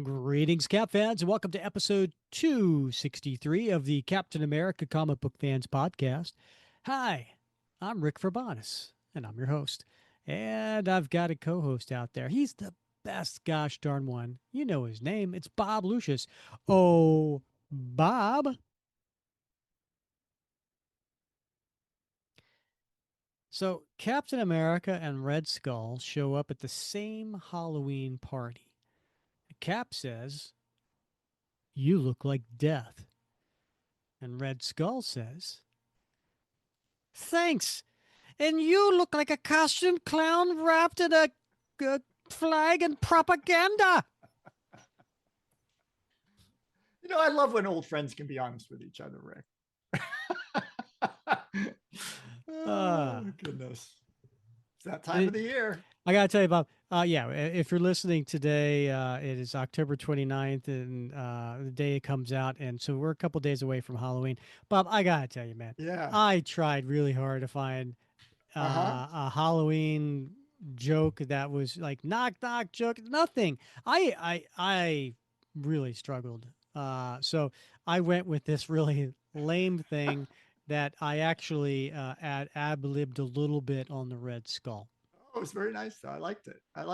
Greetings, Cap fans, and welcome to episode 263 of the Captain America Comic Book Fans Podcast. Hi, I'm Rick Verbanis, and I'm your host. And I've got a co host out there. He's the best gosh darn one. You know his name. It's Bob Lucius. Oh, Bob. So, Captain America and Red Skull show up at the same Halloween party. Cap says, "You look like death." And Red Skull says, "Thanks. And you look like a costume clown wrapped in a flag and propaganda." I love when old friends can be honest with each other, Rick. Oh, goodness. It's that time of the year. I got to tell you, Bob, if you're listening today, it is October 29th and the day it comes out. And so we're a couple days away from Halloween. Bob, I got to tell you, man, Yeah. I tried really hard to find a Halloween joke that was like knock knock joke. Nothing. I really struggled. So I went with this really lame thing that I actually ad libbed a little bit on the Red Skull. Oh, it was very nice, though. I liked it. I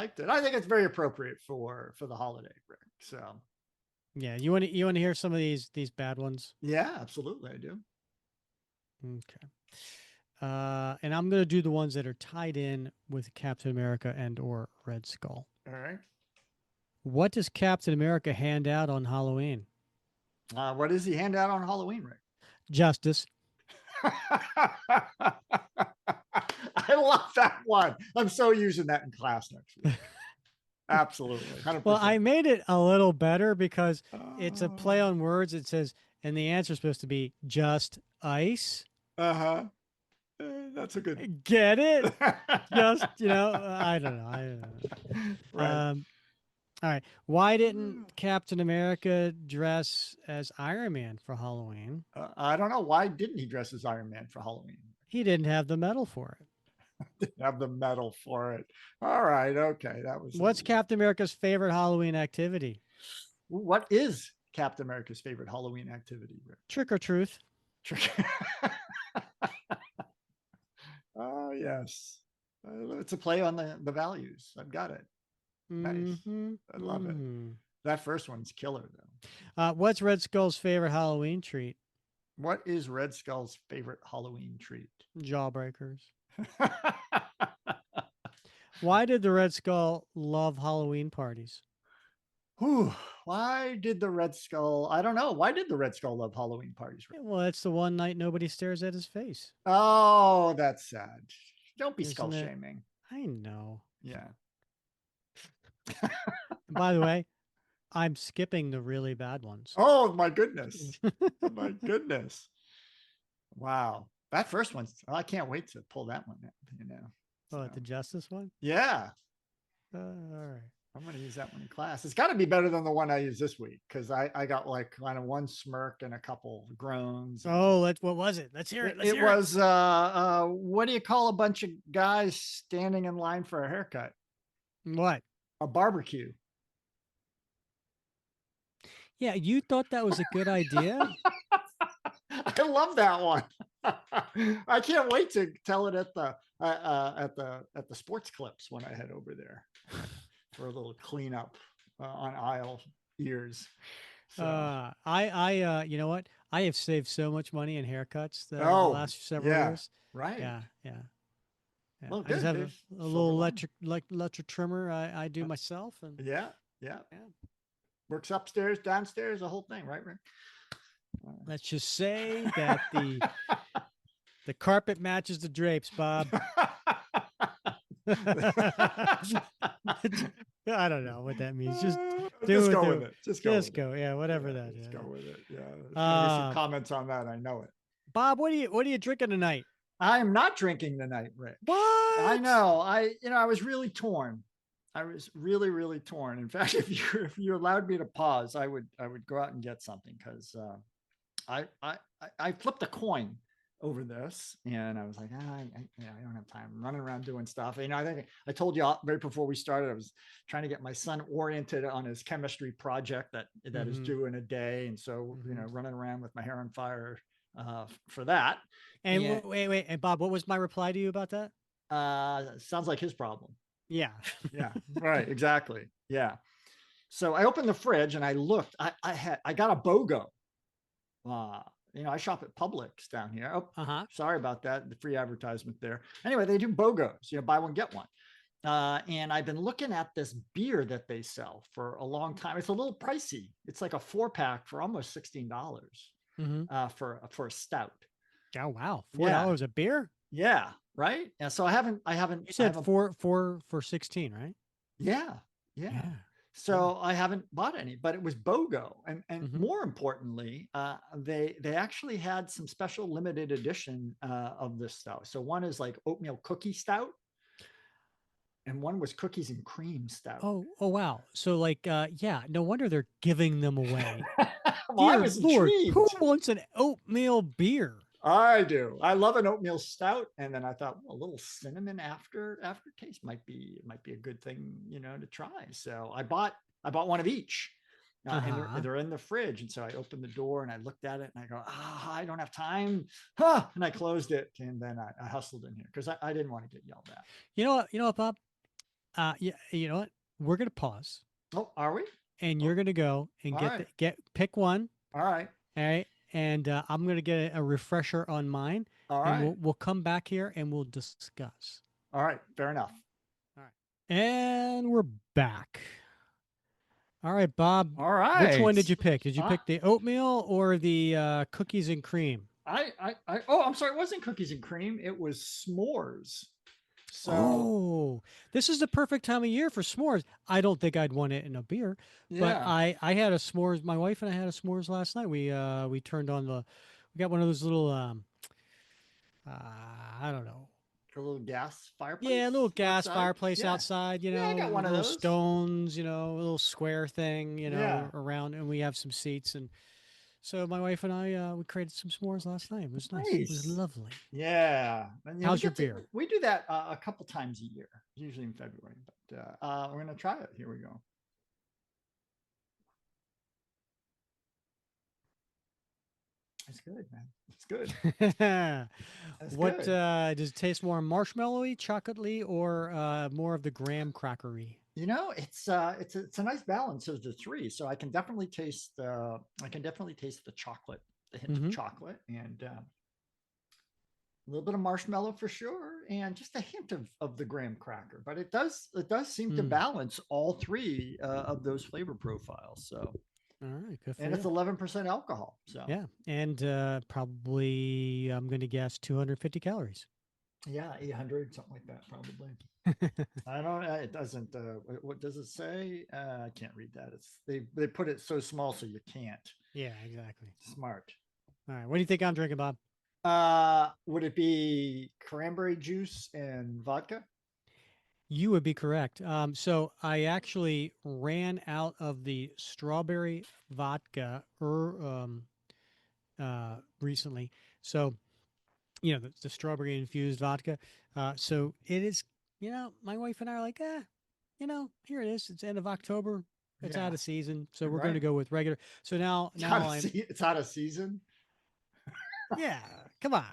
think it's very appropriate for the holiday, Rick. So Yeah, you want to hear some of these bad ones? yeah, absolutely, I do. Okay. And I'm gonna do the ones that are tied in with Captain America and or Red Skull. All right. What does Captain America hand out on Halloween? What does he hand out on Halloween, Rick? Justice. I love that one. I'm so using that in class next week. Absolutely. 100%. Well, I made it a little better because it's a play on words. It says, and the answer is supposed to be just ice. Uh-huh. That's a good. Get it? Just, I don't know. Right. All right. Why didn't Captain America dress as Iron Man for Halloween? I don't know. Why didn't he dress as Iron Man for Halloween? He didn't have the medal for it. Didn't have the medal for it. All right. Okay. What's Captain America's favorite Halloween activity? What is Captain America's favorite Halloween activity, Rick? Trick or truth. Oh, yes. It's a play on the values. I've got it. Nice. Mm-hmm. I love it. That first one's killer, though. What's Red Skull's favorite Halloween treat? What is Red Skull's favorite Halloween treat? Jawbreakers. Why did the Red Skull love Halloween parties? Why did the Red Skull? I don't know. Why did the Red Skull love Halloween parties? Yeah, well, it's the one night nobody stares at his face. Oh, that's sad. Don't be skull Isn't it? shaming. I know. Yeah. By the way, I'm skipping the really bad ones. Oh my goodness. Oh, my goodness. Wow. That first one, I can't wait to pull that one out, Oh, the Justice one? Yeah. All right. I'm going to use that one in class. It's got to be better than the one I used this week because I got like kind of one smirk and a couple groans. Oh, what was it? Let's hear it. It was, what do you call a bunch of guys standing in line for a haircut? What? A barbecue. Yeah, you thought that was a good idea? I love that one. I can't wait to tell it at the sports clips when I head over there for a little cleanup on aisle ears. So. You know what? I have saved so much money in haircuts the last several years. Right. Yeah. Well, I just have a little electric trimmer I do myself. And yeah. Works upstairs, downstairs, the whole thing, right, Rick? Let's just say that the carpet matches the drapes, Bob. I don't know what that means. Just go with it. Just go. Yeah, whatever that is. Go with it. Yeah. There's gonna be some comments on that. I know it. Bob, what are you drinking tonight? I am not drinking tonight, Rick. What? I know. I was really torn. I was really, really torn. In fact, if you allowed me to pause, I would go out and get something because I flipped a coin over this, and I was like, I don't have time. I'm running around doing stuff. I think I told you right before we started, I was trying to get my son oriented on his chemistry project that is Mm-hmm. due in a day, and so Mm-hmm. running around with my hair on fire for that. And And wait, and Bob, what was my reply to you about that? sounds like his problem. Yeah. Yeah, right, exactly. Yeah. So I opened the fridge and I looked. I got a BOGO. Uh, I shop at Publix down here. Oh, Uh-huh. sorry about that. The free advertisement there. Anyway, they do BOGOs. Buy one get one. And I've been looking at this beer that they sell for a long time. It's a little pricey. It's like a 4-pack for almost $16 Mm-hmm. for a stout. Oh wow. four Yeah, dollars a beer? yeah, right. And so You I said haven't. four for 16, right? Yeah, yeah. Yeah. Yeah. So I haven't bought any, but it was BOGO, and Mm-hmm. more importantly, they actually had some special limited edition of this stout. So one is like oatmeal cookie stout, and one was cookies and cream stout. Oh wow. So like yeah, no wonder they're giving them away. Well, I Dear was Lord, who intrigued. wants an oatmeal beer? I do. I love an oatmeal stout, and then I thought, well, a little cinnamon aftertaste might be a good thing, to try. So I bought one of each, and they're Uh-huh. they're in the fridge. And so I opened the door and I looked at it and I go, I don't have time, huh? And I closed it, and then I hustled in here because I didn't want to get yelled at. You know what, Bob? Yeah, you know what? We're gonna pause, Oh, are we? and Oh, you're gonna go and all right, pick one. all right, All right, and I'm gonna get a refresher on mine, all and right, we'll come back here and we'll discuss. all right. Fair enough. All right, and we're back. All right, Bob. All Which right. one did you pick? Did you Uh, pick the oatmeal or the cookies and cream? oh, I'm sorry. It wasn't cookies and cream. It was s'mores. So Oh, this is the perfect time of year for s'mores. I don't think I'd want it in a beer, but yeah, I had a s'mores. My wife and I had a s'mores last night. We turned on we got one of those little I don't know. a little gas Yeah, a fireplace little gas outside. fireplace Yeah, outside, yeah, I got one of little those. stones, a little square thing, Yeah, around, and we have some seats. And so my wife and I, we created some s'mores last night. It was nice. It was nice. lovely. Yeah, and How's your beer? we do that a couple times a year, usually in February. But we're gonna try it. Here we go. It's good, man. It's good. It's What good. does it taste more marshmallowy, chocolatey, or more of the graham crackery? It's a nice balance of the three. So I can definitely taste the chocolate, the hint of Mm-hmm. chocolate, and a little bit of marshmallow for sure, and just a hint of the graham cracker. But it does seem to Mm. balance all three of those flavor profiles. So, All right, good for and it's you. 11% alcohol. So Yeah, and probably I'm going to guess 250 calories. yeah, 800, something like that, probably. I don't. It doesn't. What does it say? I can't read that. They put it so small so you can't. Yeah, exactly. Smart. All right, what do you think I'm drinking, Bob? Would it be cranberry juice and vodka? You would be correct. So I actually ran out of the strawberry vodka recently. So the strawberry infused vodka. So it is. My wife and I are like, here it is. It's end of October. It's Yeah, out of season, so we're going to right. go with regular. So It's out now of I'm it's out of season. yeah. Come on,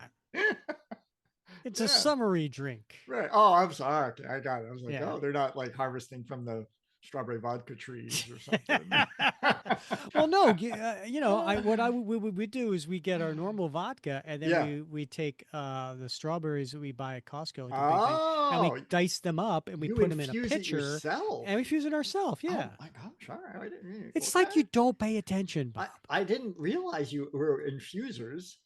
it's a Yeah, summery drink. right. Oh, I'm sorry. Okay, I got it. I was like, Yeah. oh, they're not like harvesting from the strawberry vodka trees or something. Well, no, I what I we do is we get our normal vodka, and then Yeah. we take the strawberries that we buy at Costco, like the big thing, and we Oh, dice them up and we you put them in a infuse it pitcher, yourself. and we fuse it ourselves. Oh Yeah, my gosh! All right. it's like Okay. you don't pay attention, Bob. I didn't realize you were infusers.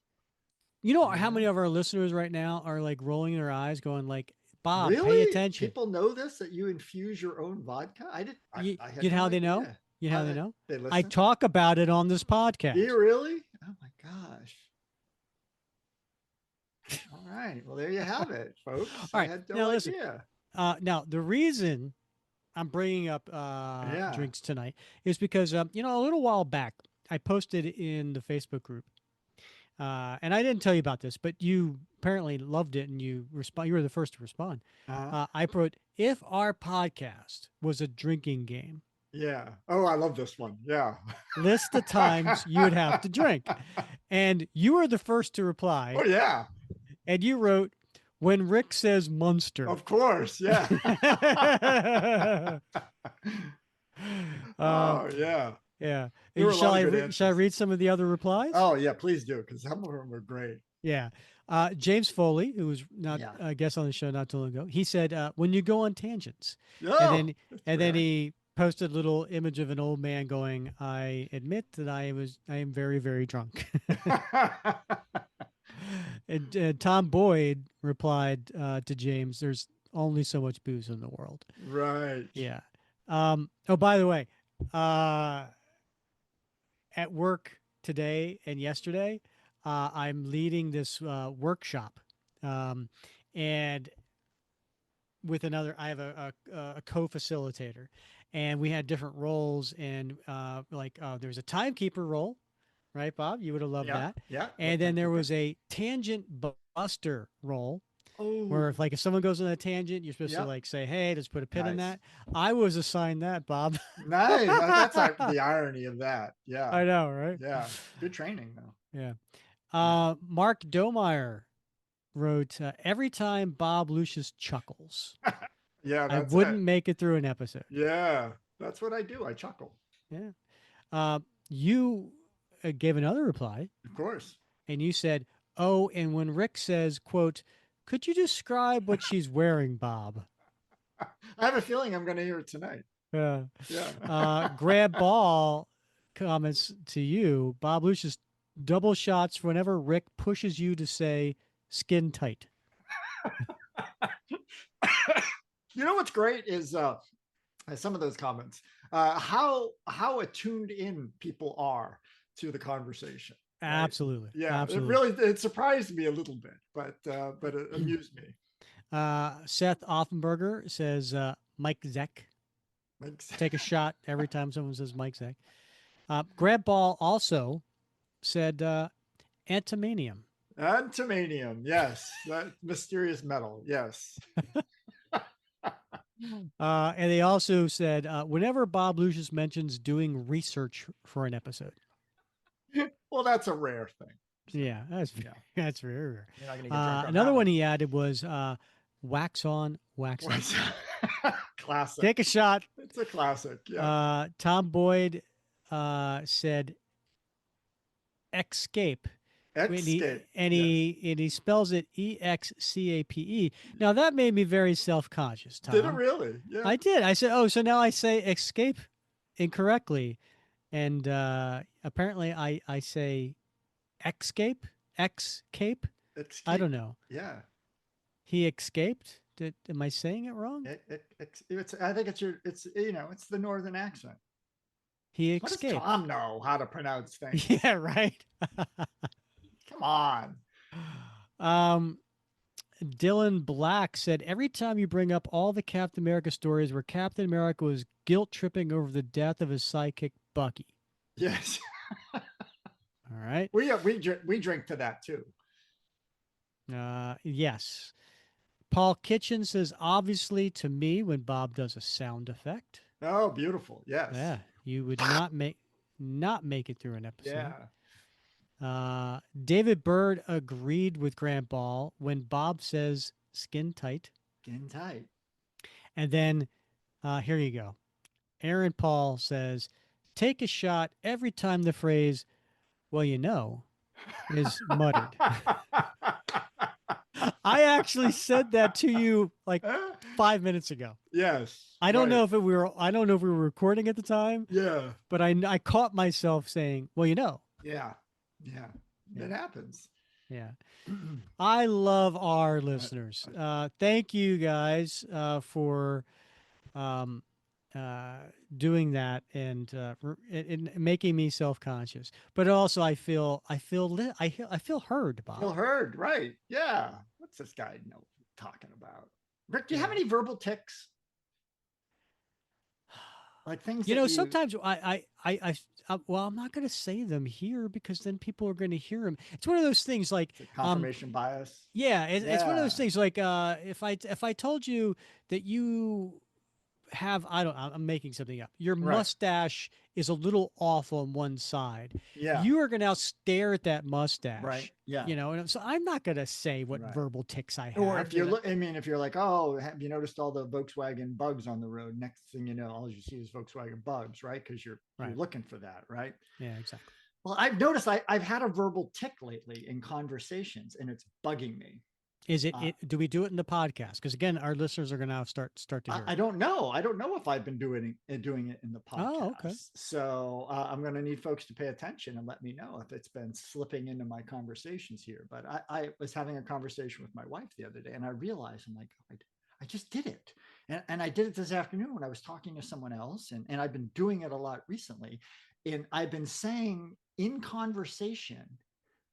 You know how Yeah. many of our listeners right now are like rolling their eyes, going like, "Bob, pay Really? attention." People know this that you infuse your own vodka? I did. I You had know no how they know? idea. You know how they know? They I listen. talk about it on this Do podcast. you really? Oh my gosh! All right. Well, there you have it, folks. All I right, had no now listen. idea. Now the reason I'm bringing up Yeah. drinks tonight is because a little while back I posted in the Facebook group and I didn't tell you about this, but you apparently loved it, and you were the first to respond. Uh, I wrote, if our podcast was a drinking game, yeah. Oh, I love this one. Yeah. list the times you would have to drink. And you were the first to reply, Oh, yeah. and you wrote, when Rick says Munster. Of course. Yeah. um, Oh, yeah. yeah. There were a Shall lot of I good shall I answers. read some of the other replies? Oh, yeah. Please do, because some of them were great. Yeah. James Foley, who was not Yeah. a guest on the show not too long ago, he said, when you go on tangents, and Oh, then that's and then rare. he posted a little image of an old man going, I admit that I am very, very drunk. And Tom Boyd replied to James, there's only so much booze in the world. Right. Yeah. Oh, by the way, uh, at work today and yesterday, I'm leading this workshop, um, and with another, I have a co-facilitator, and we had different roles, and there's a timekeeper role, right, Bob? You would have loved Yeah. that, Yeah. Love and then there timekeeper. was a tangent buster role. Where Oh, if someone goes on a tangent, you're supposed to yep. say, "Hey, let's put a pin in Nice. that." I was assigned that, Bob. Nice. That's the irony of that. Yeah. I know, right? Yeah. Good training, though. Yeah. Yeah. Mark Domeyer wrote, every time Bob Lucius chuckles, Yeah. I That's wouldn't it. make it through an episode. Yeah. That's what I do. I chuckle. Yeah. You gave another reply, Of course. and you said, "Oh, and when Rick says, quote, could you describe what she's wearing, Bob?" I have a feeling I'm going to hear it tonight. Yeah. Yeah. Grab Ball comments to you, Bob Lucius, double shots whenever Rick pushes you to say skin tight. You know what's great is some of those comments, how attuned in people are to the conversation, right? Absolutely. Yeah, Absolutely. it surprised me a little bit, but it amused me. Seth Offenberger says Mike Zeck. Makes Take a shot every time someone says Mike Zeck. Grab Ball also said antimanium. antimanium, yes, that mysterious metal, yes. And they also said whenever Bob Lucius mentions doing research for an episode. Well, that's a rare thing. So, Yeah, that's yeah, that's very rare. you're not going to get drunk on Another that one one. he added was wax on, wax off. Classic. Take a shot. It's a classic. Yeah. Tom Boyd said escape. Escape. Yes. And he spells it EXCAPE. Now that made me very self conscious, Did it Tom. really? Yeah. I did. I said, "Oh, so now I say escape incorrectly," and apparently I say escape, escape. I Escape. don't know. Yeah. He escaped. Am I saying it wrong? It's. I think it's your. It's it's the northern accent. He What does escaped. Tom know how to pronounce things? Yeah, right. Come on. um, Dylan Black said, every time you bring up all the Captain America stories where Captain America was guilt tripping over the death of his sidekick Bucky. Yes. All right. We drink to that too. Yes. Paul Kitchen says, obviously to me when Bob does a sound effect. Oh, beautiful. Yes. Yeah, you would not make it through an episode. Yeah. David Bird agreed with Grant Ball when Bob says skin tight. Skin tight. And then here you go. Aaron Paul says, take a shot every time the phrase, well, is muttered. I actually said that to you like 5 minutes ago. Yes. I don't Right. know if I don't know if we were recording at the time, Yeah. but I caught myself saying, well, Yeah. Yeah. It happens. Yeah. I love our listeners. Thank you guys for um, uh, doing that and making me self conscious. But also, I feel heard, Feel Bob. heard. Right. Yeah. What's this guy know talking about? Rick, do you have Yeah. any verbal tics? Like things that you. Sometimes well, I'm not going to say them here because then people are going to hear them. It's one of those things like, It's a confirmation bias. yeah, it's one of those Yeah. things like, if I told you that you have, I'm making something up. Your Right. mustache is a little off on one side. Yeah. You are going to now stare at that Right. mustache, Yeah. and so I'm not going to say what Right. verbal tics I Or have. if you're, I mean, if you're like, oh, have you noticed all the Volkswagen bugs on the road? Next thing you know, all you see is Volkswagen bugs, right? Because you're Right. looking for that, right? Yeah, exactly. Well, I've noticed I've had a verbal tick lately in conversations, and it's bugging me. Is Uh, do we do it in the podcast? Because again, our listeners are going to start to hear I it. don't know. I don't know if I've been doing it in the Oh, okay. podcast. So I'm going to need folks to pay attention and let me know if it's been slipping into my conversations here. But I was having a conversation with my wife the other day, and I realized I'm like, I just did it, and I did it this afternoon when I was talking to someone else, and I've been doing it a lot recently, and I've been saying in conversation,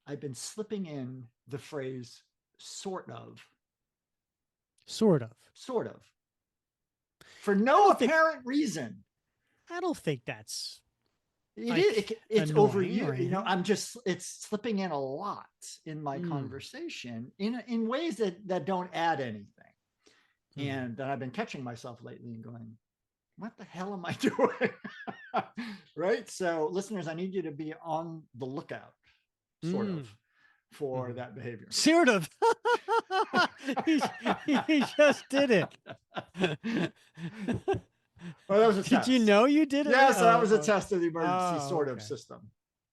I've been slipping in the phrase sort of, Sort of. sort of, for I no don't think apparent reason. I don't think that's It is. like It's annoying or overused. anything. I'm just. It's slipping in a lot in my Mm, conversation in ways that don't add anything. mm, And I've been catching myself lately and going, "What the hell am I doing?" Right. So, listeners, I need you to be on the lookout, sort of, mm, for mm. that behavior. Sort of. he, he just did it. Well, that was a Did you test. know you did it? Yes, that was a test of the emergency Oh, sort of okay. system.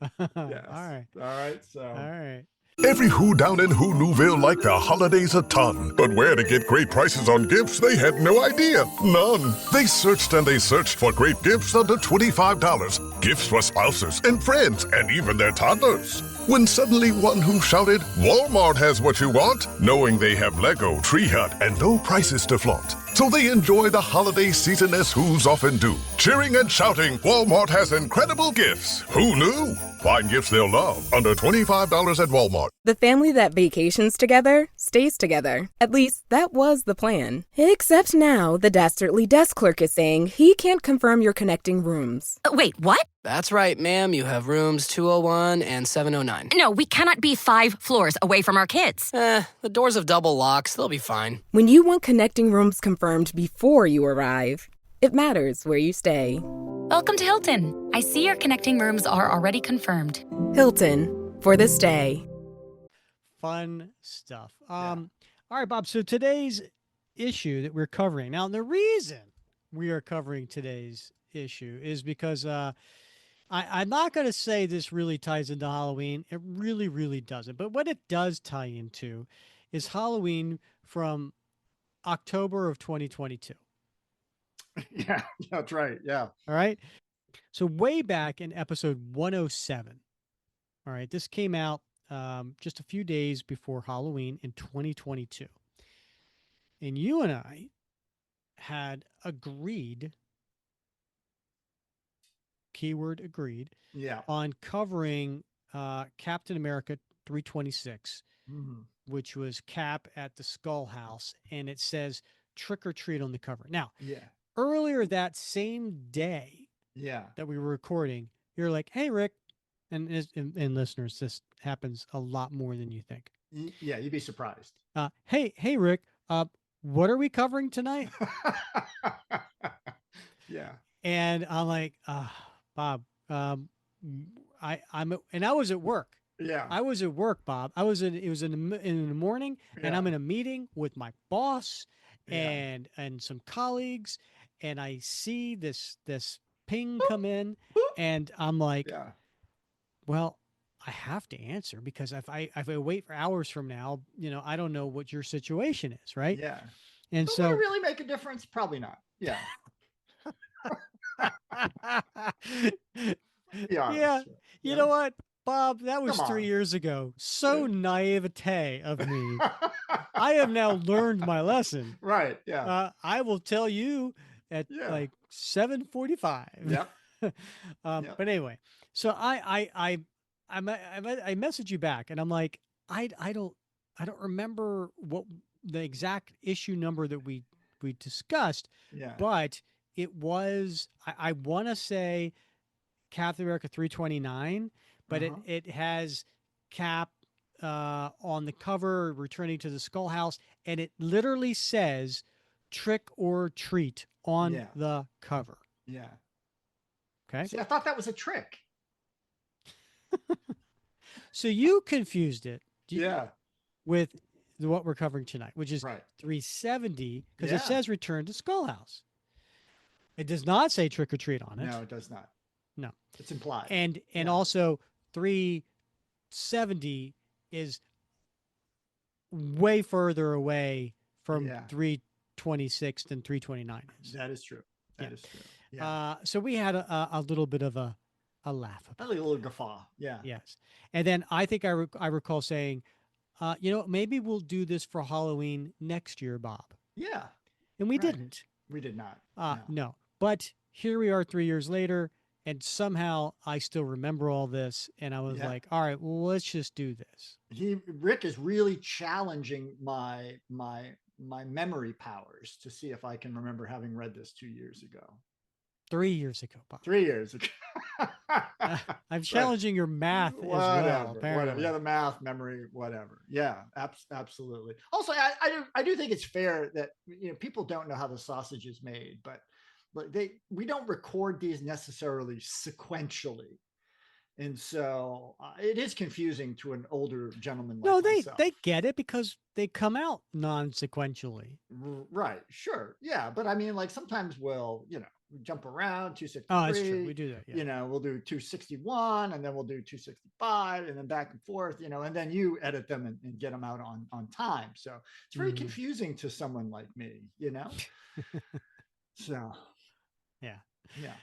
All Yes. right. All right. All So right. Every Who down in Who Newville liked the holidays a ton. But where to get great prices on gifts, they had no idea. None. They searched and they searched for great gifts under $25. Gifts for spouses and friends and even their toddlers. When suddenly one Who shouted, Walmart has what you want, knowing they have Lego, Tree Hut, and low prices to flaunt. So they enjoy the holiday season as Who's often do. Cheering and shouting, Walmart has incredible gifts. Who knew? Find gifts they'll love under $25 at Walmart. The family that vacations together stays together. At least, that was the plan. Except now, the Dastardly desk clerk is saying he can't confirm your connecting rooms. Wait, what? That's right, ma'am. You have rooms 201 and 709. No, we cannot be 5 floors away from our kids. The doors have double locks. They'll be fine. When you want connecting rooms confirmed before you arrive, it matters where you stay. Welcome to Hilton. I see your connecting rooms are already confirmed. Hilton, for the stay. Fun stuff. All right, Bob. So today's issue that we're covering now, the reason we are covering today's issue is because I'm not going to say this really ties into Halloween. It really, really doesn't. But what it does tie into is Halloween from October of 2022. yeah, that's right. Yeah. All right. So way back in episode 107. All right. This came out just a few days before Halloween in 2022. And you and I had agreed, keyword agreed, Yeah. on covering Captain America 326, Mhm. which was Cap at the Skull House. And it says trick or treat on the cover. Now, Yeah. earlier that same day Yeah. that we were recording, you're like, hey, Rick, and listeners, this happens a lot more than you think. Yeah, you'd be surprised. Hey, Rick, what are we covering tonight? Yeah. And I'm like, Bob, I was at work. Yeah. I was at work, Bob. It was in the morning, and I'm Yeah. in a meeting with my boss Yeah. and some colleagues, and I see this ping come in, and I'm like, Yeah. well, I have to answer because if I wait for hours from now, I don't know what your situation is, right? Yeah. And But would so it really make a difference? Probably not. Yeah. Be honest. yeah, you know what, Bob? That was Come 3 on. years ago. So naivete of me. I have now learned my lesson. Right. Yeah. I will tell you at Yeah. like 7:45. Yep. Yep. But anyway, so I message you back, and I'm like, I don't remember what the exact issue number that we discussed, Yeah. but it was I want to say Captain America 329, but Uh-huh. it has Cap on the cover returning to the Skull House, and it literally says "trick or treat" on Yeah. the cover. Yeah. Okay, See, I thought that was a trick. so you confused it Yeah. with what we're covering tonight, which is Right. 370 because it Yeah. says "return to Skull House." It does not say "trick or treat" on it. No, it does not. No, It's implied. and Yeah. also 370 is way further away from Yeah. 326 than 329 is. That is true. Yeah. That is true. Yeah. So we had a little bit of a laugh I about like it. a little guffaw. Yeah. Yes. And then I think I recall saying, maybe we'll do this for Halloween next year, Bob. Yeah. And we Right. didn't. We did not. No. But here we are 3 years later, and somehow I still remember all this. And I was Yeah. like, all right, well, let's just do this. Rick is really challenging my memory powers to see if I can remember having read this 2 years ago. 3 years ago, Bob. 3 years ago. I'm challenging your math as well, apparently. Yeah, the math, memory, whatever. Yeah, absolutely. Also, I do think it's fair that people don't know how the sausage is made, but we don't record these necessarily sequentially, and so it is confusing to an older gentleman like myself. They get it because they come out non-sequentially. Right, sure, yeah, but I mean, like sometimes we'll jump around 263. Oh, that's true. We do that. Yeah. We'll do 261 and then we'll do 265 and then back and forth, and then you edit them and get them out on time. So it's very confusing to someone like me, So, yeah. Yeah.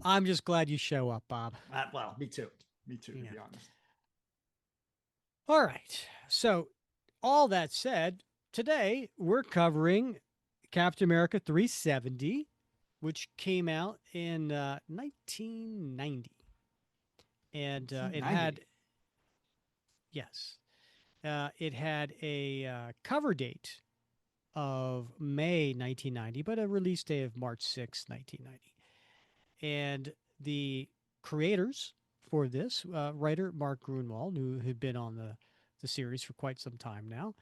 I'm just glad you show up, Bob. Well, me too, to be honest. All right. So, all that said, today we're covering Captain America 370. Which came out in 1990. And it had a cover date of May 1990, but a release date of March 6, 1990. And the creators for this, writer Mark Gruenwald, who had been on the series for quite some time now,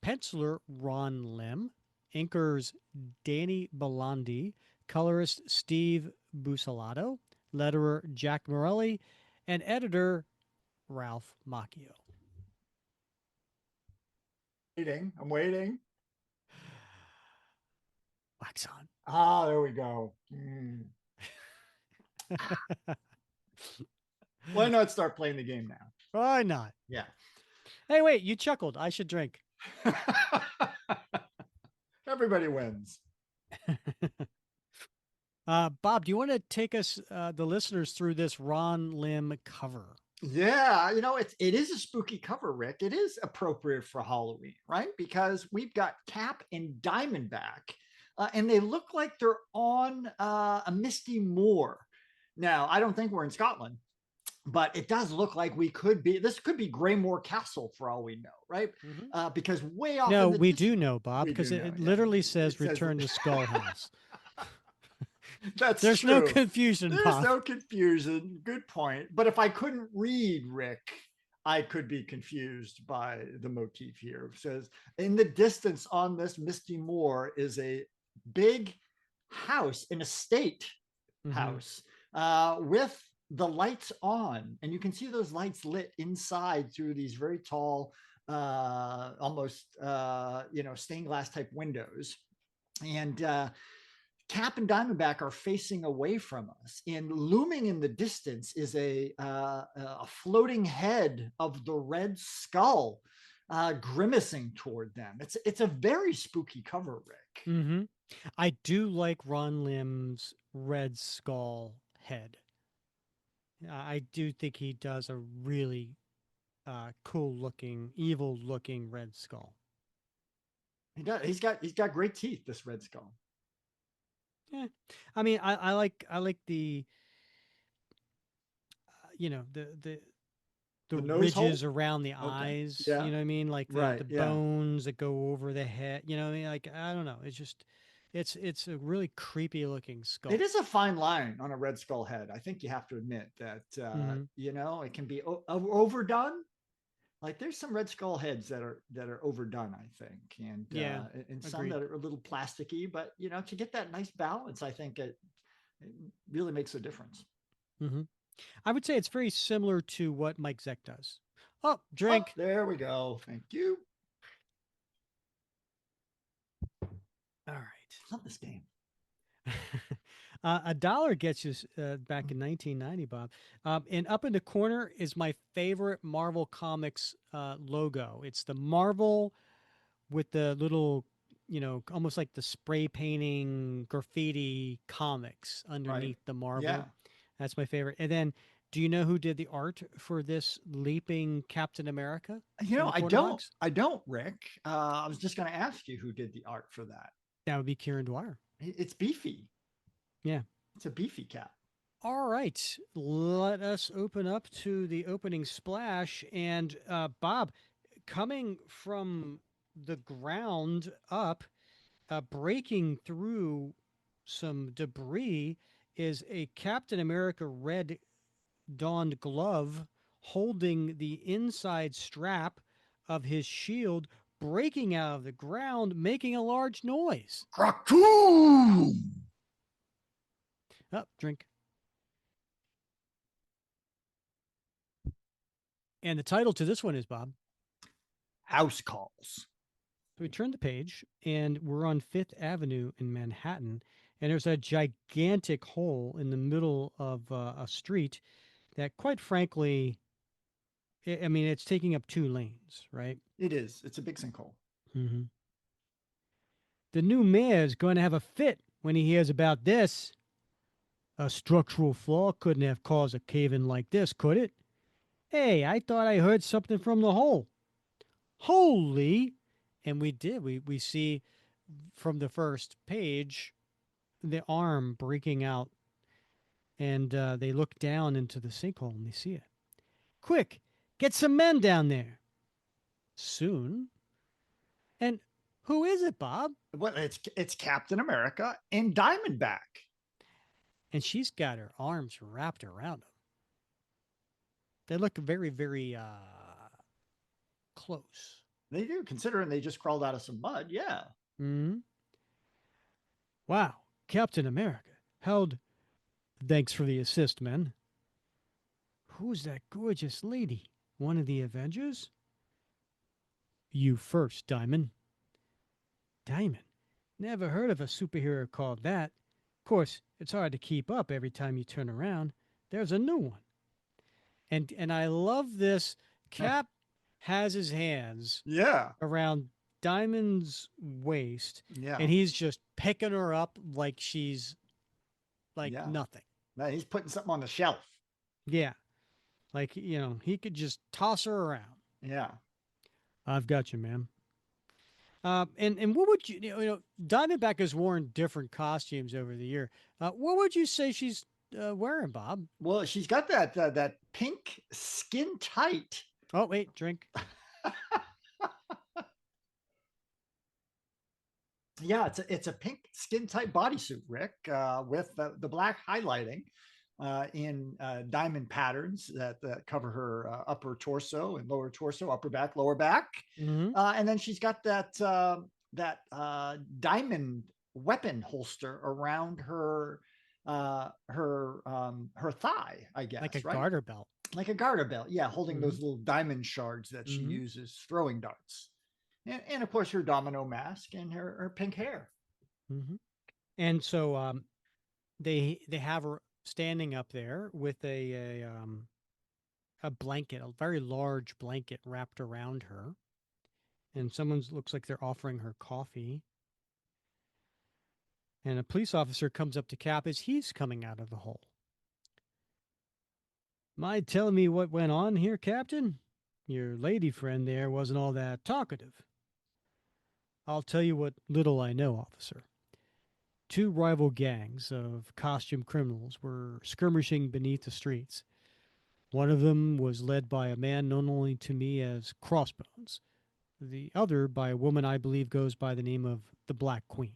penciler Ron Lim, inkers Danny Belandi, colorist Steve Busolato, letterer Jack Morelli, and editor Ralph Macchio. I'm waiting. Wax on. Ah, there we go. Why not start playing the game now? Why not? Yeah. Hey, wait, you chuckled. I should drink. Everybody wins. Bob, do you want to take us, the listeners, through this Ron Lim cover? Yeah, it is a spooky cover, Rick. It is appropriate for Halloween, right? Because we've got Cap and Diamondback, and they look like they're on a misty moor. Now, I don't think we're in Scotland, but it does look like this could be Greymoor Castle for all we know, right? Because way off. No, we do know, Bob, because it literally says "Return to Skull House." There's true. No confusion. There's Bob. no confusion. Good point. But if I couldn't read, Rick, I could be confused by the motif here. It says, in the distance on this misty moor is a big house, an estate house, with the lights on. And you can see those lights lit inside through these very tall, almost, stained glass type windows. And Cap and Diamondback are facing away from us, and looming in the distance is a floating head of the Red Skull, grimacing toward them. It's a very spooky cover, Rick. I do like Ron Lim's Red Skull head. I do think he does a really cool-looking, evil-looking Red Skull. He does. He's got great teeth. This Red Skull. Yeah, I mean, I like the the ridges around the eyes. Yeah. You know what I mean? Like the bones that go over the head. You know what I mean? Like, I don't know. It's just It's a really creepy looking skull. It is a fine line on a Red Skull head. I think you have to admit that, Hmm. it can be overdone. Like there's some Red Skull heads that are overdone, I think, Yeah, and some agreed. that are a little plasticky. But to get that nice balance, I think it really makes a difference. Hmm. I would say it's very similar to what Mike Zeck does. Oh, Oh, drink. there we go. Thank you. All Love this game. right. A dollar gets you back in 1990, Bob. And up in the corner is my favorite Marvel Comics logo. It's the Marvel with the little, almost like the spray painting graffiti comics Right. underneath the Yeah. Marvel. That's my favorite. And then, do you know who did the art for this leaping Captain America in the I corner don't. box? I don't, Rick. I was just going to ask you who did the art for that. That would be Kieran Dwyer. It's beefy. Yeah. It's a beefy cat. All right. Let us open up to the opening splash. And Bob, coming from the ground up, breaking through some debris is a Captain America red donned glove holding the inside strap of his shield, breaking out of the ground, making a large noise. Raccoon! Up, drink. And the title to this one is Bob. House calls. So we turn the page and we're on Fifth Avenue in Manhattan. And there's a gigantic hole in the middle of a street that, quite frankly, I mean, it's taking up 2 lanes, right? It is. It's a big sinkhole. Mm-hmm. The new mayor's going to have a fit when he hears about this. A structural flaw couldn't have caused a cave in like this, could it? Hey, I thought I heard something from the hole. Holy! And we did. We see from the first page the arm breaking out, and they look down into the sinkhole and they see it. Quick, get some men down there. Soon. And who is it, Bob? Well, it's Captain America and Diamondback. And she's got her arms wrapped around him. They look very, very close. They do, considering they just crawled out of some mud. Yeah. Hmm. Wow, Captain America held. Thanks for the assist, men. Who's that gorgeous lady? One of the Avengers? You first, Diamond. Diamond? Never heard of a superhero called that. Of course, it's hard to keep up every time you turn around. There's a new one. And I love this. Cap has his hands Yeah. around Diamond's waist, Yeah. and he's just picking her up like she's like Yeah. nothing. Now he's putting something on the shelf. Yeah. Like, he could just toss her around. Yeah. I've got you, man. And what would Diamondback has worn different costumes over the year. What would you say she's wearing, Bob? Well, she's got that pink skin tight. Oh, wait, drink. Yeah, it's a pink skin tight bodysuit, Rick, with the black highlighting in diamond patterns that cover her upper torso and lower torso, upper back, lower back, Mm-hmm. and then she's got that diamond weapon holster around her thigh, I guess, Like a right? garter belt. Like a garter belt, yeah, holding Mhm. those little diamond shards that she Mhm. uses throwing darts, and of course her domino mask and her pink hair. Mm-hmm. And so they have her standing up there with a blanket, a very large blanket wrapped around her, and someone's looks like they're offering her coffee. And a police officer comes up to Cap as he's coming out of the hole. Mind telling me what went on here, Captain? Your lady friend there wasn't all that talkative. I'll tell you what little I know, officer. 2 rival gangs of costume criminals were skirmishing beneath the streets. One of them was led by a man known only to me as Crossbones. The other by a woman I believe goes by the name of the Black Queen.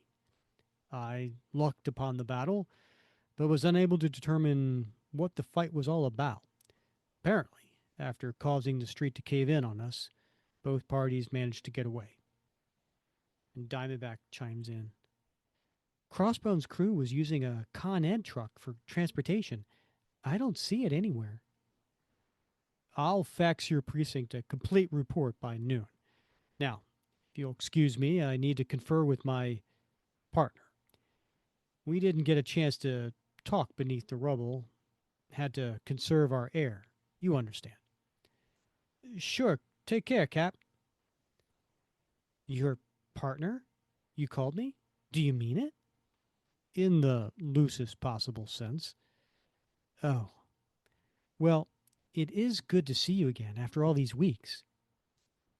I looked upon the battle, but was unable to determine what the fight was all about. Apparently, after causing the street to cave in on us, both parties managed to get away. And Diamondback chimes in. Crossbone's crew was using a Con Ed truck for transportation. I don't see it anywhere. I'll fax your precinct a complete report by noon. Now, if you'll excuse me, I need to confer with my partner. We didn't get a chance to talk beneath the rubble, had to conserve our air. You understand. Sure, take care, Cap. Your partner? You called me? Do you mean it? In the loosest possible sense. Oh. Well, it is good to see you again after all these weeks.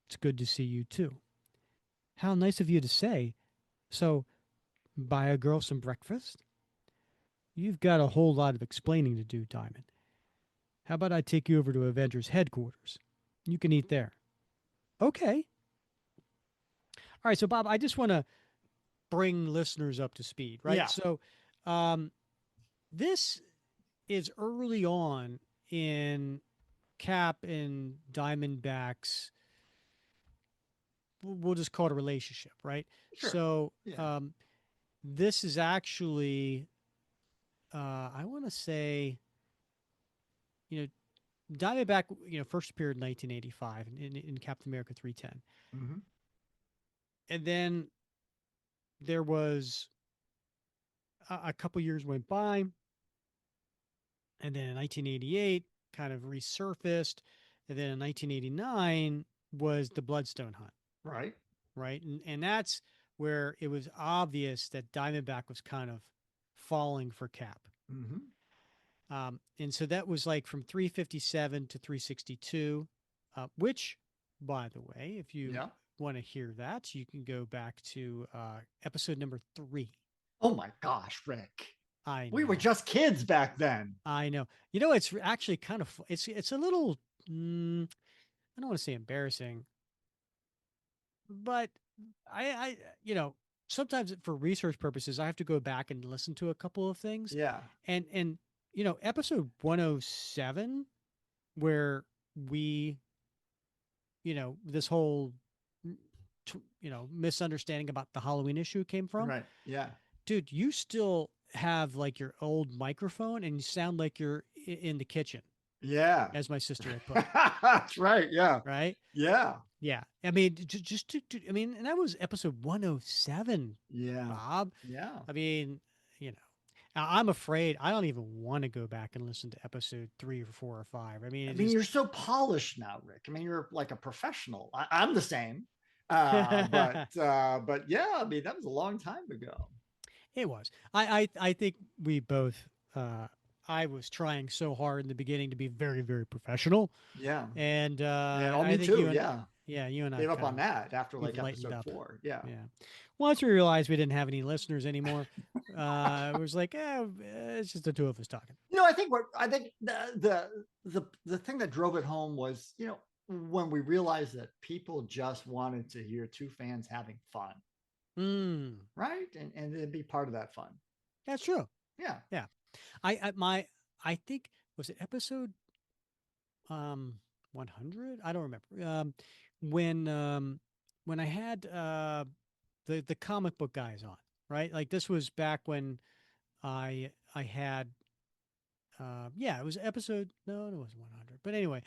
It's good to see you too. How nice of you to say. So, buy a girl some breakfast? You've got a whole lot of explaining to do, Diamond. How about I take you over to Avengers headquarters? You can eat there. Okay. All right, so Bob, I just want to bring listeners up to speed, right? Yeah. So, this is early on in Cap and Diamondback's, we'll just call it a relationship, right? Sure. So, Yeah. this is actually, I want to say, Diamondback, first appeared in 1985 in Captain America 310. Mm-hmm. And then there was a couple years went by. And then in 1988, kind of resurfaced. And then in 1989 was the Bloodstone hunt. Right. Right. And that's where it was obvious that Diamondback was kind of falling for Cap. Mm-hmm. And so that was like from 357 to 362, which, by the way, if you want to hear that, you can go back to episode number 3. Oh my gosh, Rick. I know. We were just kids back then. I know. It's actually kind of, it's a little, I don't want to say embarrassing, but I sometimes for research purposes, I have to go back and listen to a couple of things. Yeah. And episode 107, where we, this whole, misunderstanding about the Halloween issue came from. Right. Yeah. Dude, you still have like your old microphone and you sound like you're in the kitchen. Yeah. As my sister had put it. That's right. Yeah. Right. Yeah. Yeah. I mean, and that was episode 107. Yeah. Bob. Yeah. I mean, I'm afraid I don't even want to go back and listen to episode 3 or 4 or 5. I mean, you're so polished now, Rick. I mean, you're like a professional. I'm the same. But yeah, I mean, that was a long time ago. It was. I think we both, I was trying so hard in the beginning to be very, very professional. Yeah. And me too. Yeah, you and I gave up on that after like episode up. 4. Yeah. Yeah. Once we realized we didn't have any listeners anymore, it was like, it's just the two of us talking. I think the thing that drove it home was, when we realized that people just wanted to hear two fans having fun. Right. And it'd be part of that fun. That's true. Yeah. Yeah. I think, was it episode 100? I don't remember. When I had the comic book guys on, right? Like this was back when I had it was episode, no, it wasn't 100. But anyway,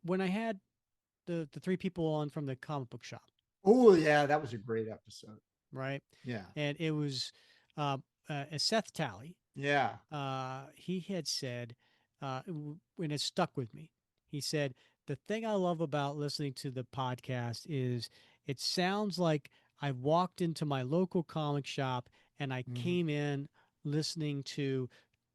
when I had the 3 people on from the comic book shop. Oh yeah, that was a great episode. Right? Yeah. And it was Seth Talley. Yeah. He had said, when it stuck with me, he said, the thing I love about listening to the podcast is it sounds like I walked into my local comic shop and I came in listening to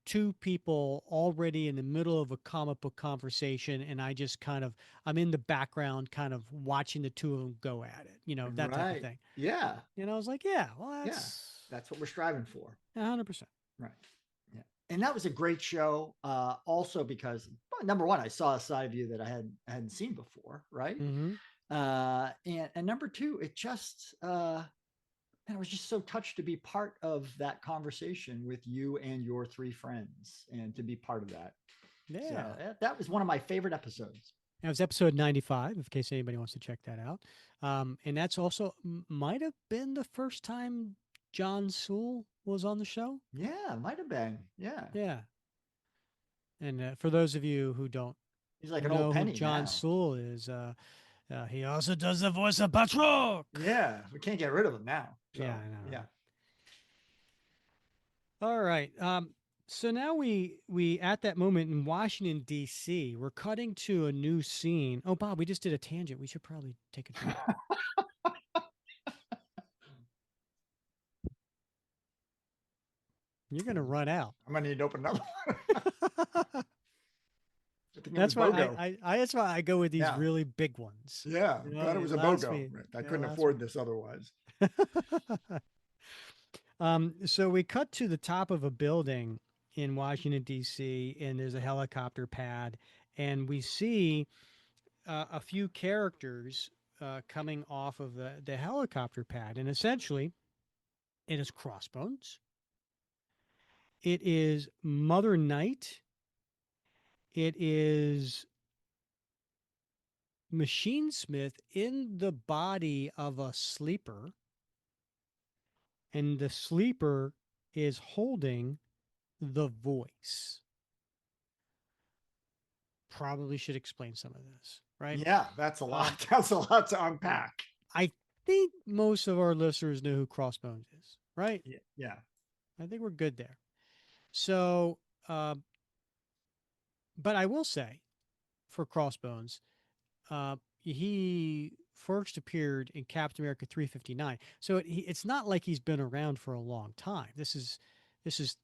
2 people already in the middle of a comic book conversation, and I just I'm in the background kind of watching the 2 of them go at it, that type of thing. Yeah. And I was like, well, that's what we're striving for. 100%. Right. Yeah. And that was a great show. Also because, number one, I saw a side of you that I hadn't seen before. Right. Mm-hmm. And number 2, it just, man, I was just so touched to be part of that conversation with you and your three friends, and to be part of that. Yeah. So that was one of my favorite episodes. That was episode 95, in case anybody wants to check that out. And that's also might have been the first time John Sewell was on the show. Yeah, might have been. Yeah. Yeah. And for those of you who don't He's like an know old who penny John now. Sewell is, he also does the voice of Patrick. Yeah, we can't get rid of him now. So, Yeah, I know. Yeah. All right. So now we at that moment in Washington D.C. We're cutting to a new scene. Oh, Bob, we just did a tangent. We should probably take a drink. You're gonna run out. I'm gonna need to open another one. That's why that's why I go with these really big ones. Yeah, You glad know, it was a last BOGO. me- I yeah, couldn't last afford this otherwise. So we cut to the top of a building in Washington D.C. and there's a helicopter pad, and we see a few characters coming off of the helicopter pad, and essentially, it is Crossbones. It is Mother Night. It is Machine Smith in the body of a sleeper, and the sleeper is holding the voice. Probably should explain some of this, right? Yeah, that's a lot. That's a lot to unpack. I think most of our listeners know who Crossbones is, right? Yeah. I think we're good there. So, but I will say for Crossbones, he first appeared in Captain America 359. So it's not like he's been around for a long time. This is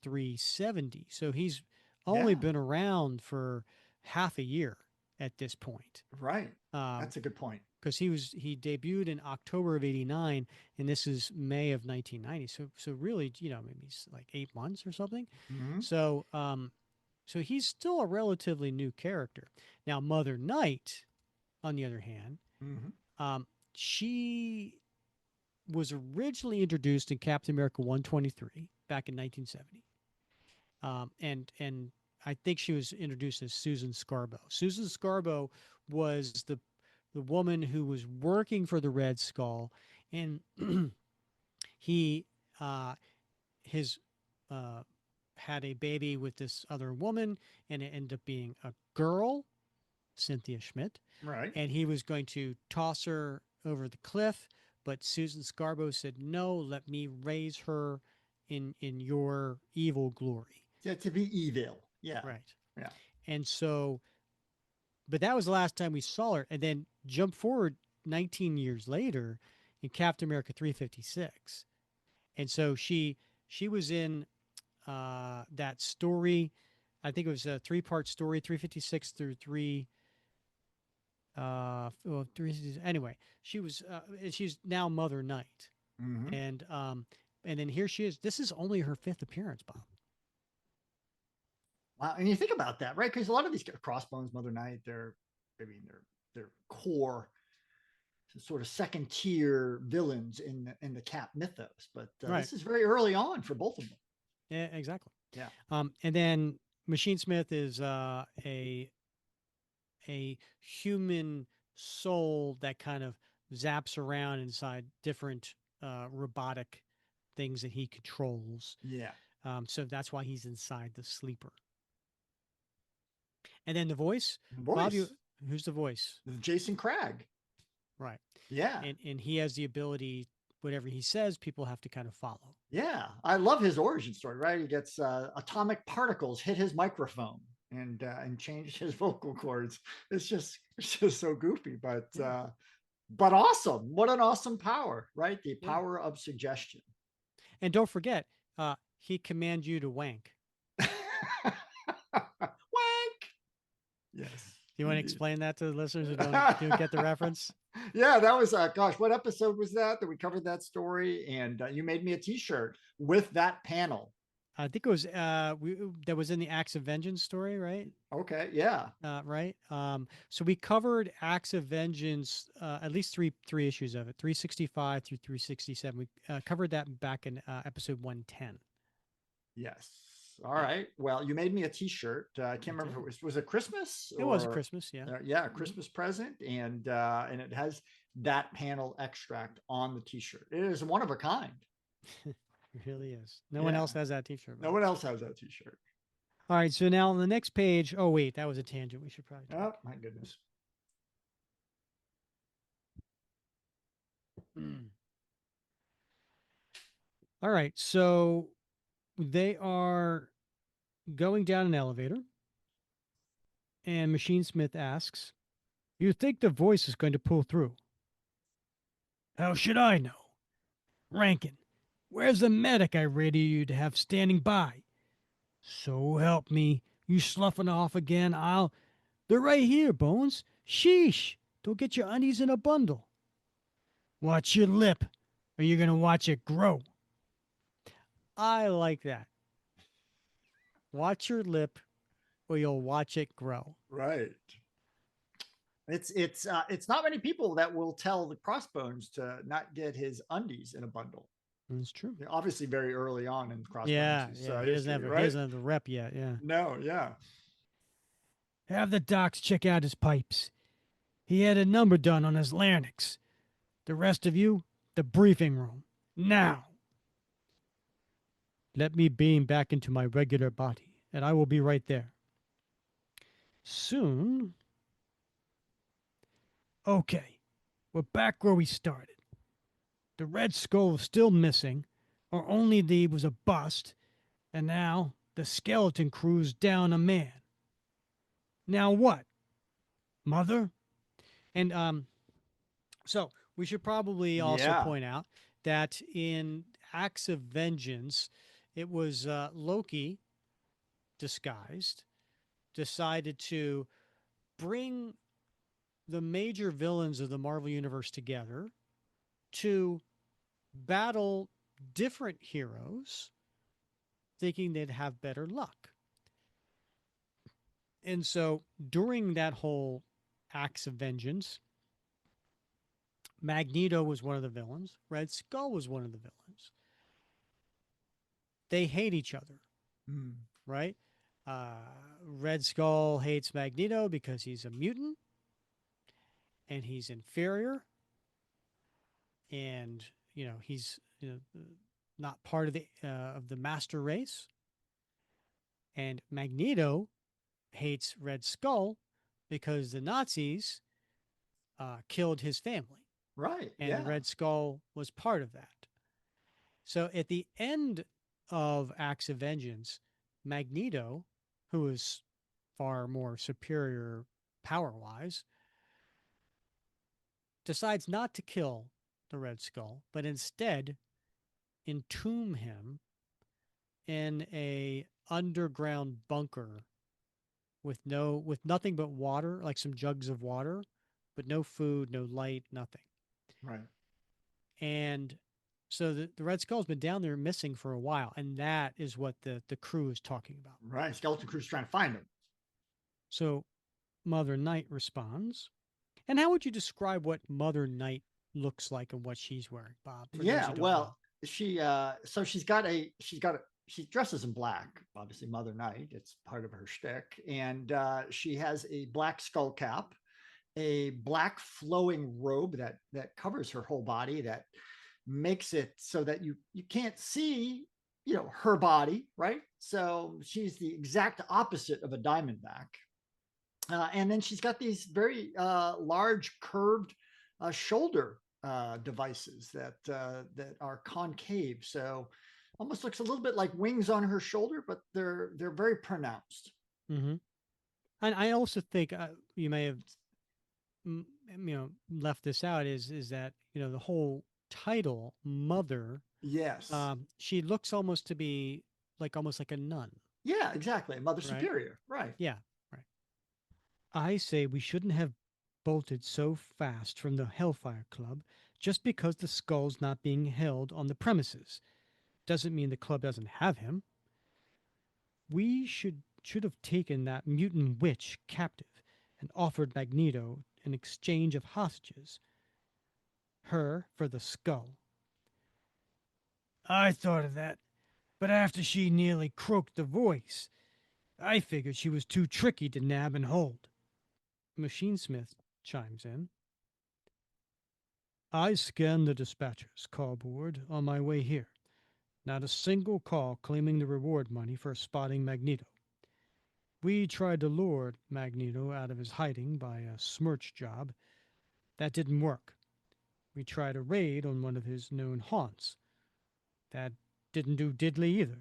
370. So he's only been around for half a year at this point. Right. That's a good point. Because he debuted in October of '89, and this is May of 1990. So really, maybe it's like 8 months or something. Mhm. So so he's still a relatively new character. Now, Mother Night, on the other hand, she was originally introduced in Captain America 123 back in 1970, and I think she was introduced as Susan Scarborough. Susan Scarborough was the woman who was working for the Red Skull, and he had a baby with this other woman, and it ended up being a girl, Cynthia Schmidt. Right. And he was going to toss her over the cliff, but Susan Scarborough said, "No, let me raise her in your evil glory." Yeah, to be evil. Yeah. Right. Yeah. And so, but that was the last time we saw her. And then jump forward 19 years later in Captain America 356. And so she was in that story. I think it was a 3-part story, 356 through 3. Anyway, she was. She's now Mother Night, and then here she is. This is only her 5th appearance, Bob. Wow, and you think about that, right? Because a lot of these Crossbones, Mother Night, they're core, sort of second tier villains in the Cap mythos. But this is very early on for both of them. Yeah, exactly. Yeah. And then Machine Smith is a human soul that kind of zaps around inside different robotic things that he controls. Yeah. So that's why he's inside the sleeper. And then the voice. Bob, who's the voice? Jason Cragg. Right. Yeah. And he has the ability, whatever he says, people have to kind of follow. Yeah. I love his origin story, right? He gets atomic particles hit his microphone and change his vocal cords. It's just so goofy, but awesome. What an awesome power, right? The power of suggestion. And don't forget, he commands you to wank. Wank. Yes. Do you want to explain that to the listeners who don't get the reference? Yeah, that was gosh, what episode was that we covered that story? And you made me a T-shirt with that panel. I think it was that was in the Acts of Vengeance story, right? Okay, yeah. Right. So we covered Acts of Vengeance, at least three issues of it, 365 through 367. We covered that back in episode 110. Yes. All right. Well, you made me a T-shirt. I can't I remember if did. it was it Christmas It was a or Christmas, yeah. yeah, a Mhm. Christmas present, and it has that panel extract on the T-shirt. It is one of a kind. It really is. No one Yeah. else has that T-shirt. No one else has that T-shirt. All right. So now on the next page. Oh wait, that was a tangent. We should probably Oh talk. my goodness. All right. So they are going down an elevator, and Machine Smith asks, "You think the voice is going to pull through?" "How should I know? Rankin, where's the medic I radioed you to have standing by?" "So help me, you sloughing off again. They're right here, Bones. Sheesh. Don't get your undies in a bundle." "Watch your lip, or you're going to watch it grow." I like that. Watch your lip, or you'll watch it grow. Right. It's not many people that will tell the Crossbones to not get his undies in a bundle. That's true. Obviously, very early on in Crossbones' Yeah, yeah. history, He right? doesn't have the rep yet. Yeah. No, yeah. "Have the docs check out his pipes. He had a number done on his larynx. The rest of you, the briefing room. Now." "Let me beam back into my regular body, and I will be right there." "Soon." "Okay, we're back where we started. The Red Skull is still missing, or only the was a bust, and now the skeleton crew's down a man. Now what, Mother?" And so we should probably also Yeah. point out that in Acts of Vengeance, it was Loki disguised decided to bring the major villains of the Marvel Universe together to battle different heroes, thinking they'd have better luck. And so during that whole Acts of Vengeance, Magneto was one of the villains, Red Skull was one of the villains. They hate each other, right? Red Skull hates Magneto because he's a mutant and he's inferior, and he's not part of the master race. And Magneto hates Red Skull because the Nazis killed his family, Right. and Yeah. Red Skull was part of that. So at the end of Acts of Vengeance, Magneto, who is far more superior power wise, decides not to kill the Red Skull, but instead entomb him in a underground bunker with nothing but water, like some jugs of water, but no food, no light, nothing. Right. And so the Red Skull's been down there missing for a while, and that is what the crew is talking about. Right. Skeleton Crew's trying to find him. So Mother Night responds. And how would you describe what Mother Night looks like and what she's wearing, Bob? For those Yeah. who don't Well, know? she dresses in black, obviously Mother Night. It's part of her shtick. And she has a black skull cap, a black flowing robe that covers her whole body, that makes it so that you can't see her body, right? So she's the exact opposite of a Diamondback. And then she's got these very large curved shoulder devices that are concave, so almost looks a little bit like wings on her shoulder, but they're very pronounced. Mm-hmm. And I also think you may have left this out is that the whole title Mother, Yes. she looks almost to be almost like a nun. Yeah, exactly. Mother Right? Superior. Right. Yeah, right. "I say we shouldn't have bolted so fast from the Hellfire Club just because the skull's not being held on the premises. Doesn't mean the club doesn't have him. We should have taken that mutant witch captive and offered Magneto an exchange of hostages. Her for the skull. I thought of that, but after she nearly croaked the voice, I figured she was too tricky to nab and hold. Machinesmith chimes in. I scanned the dispatcher's callboard on my way here. Not a single call claiming the reward money for spotting Magneto. We tried to lure Magneto out of his hiding by a smirch job. That didn't work. We tried a raid on one of his known haunts. That didn't do diddly either.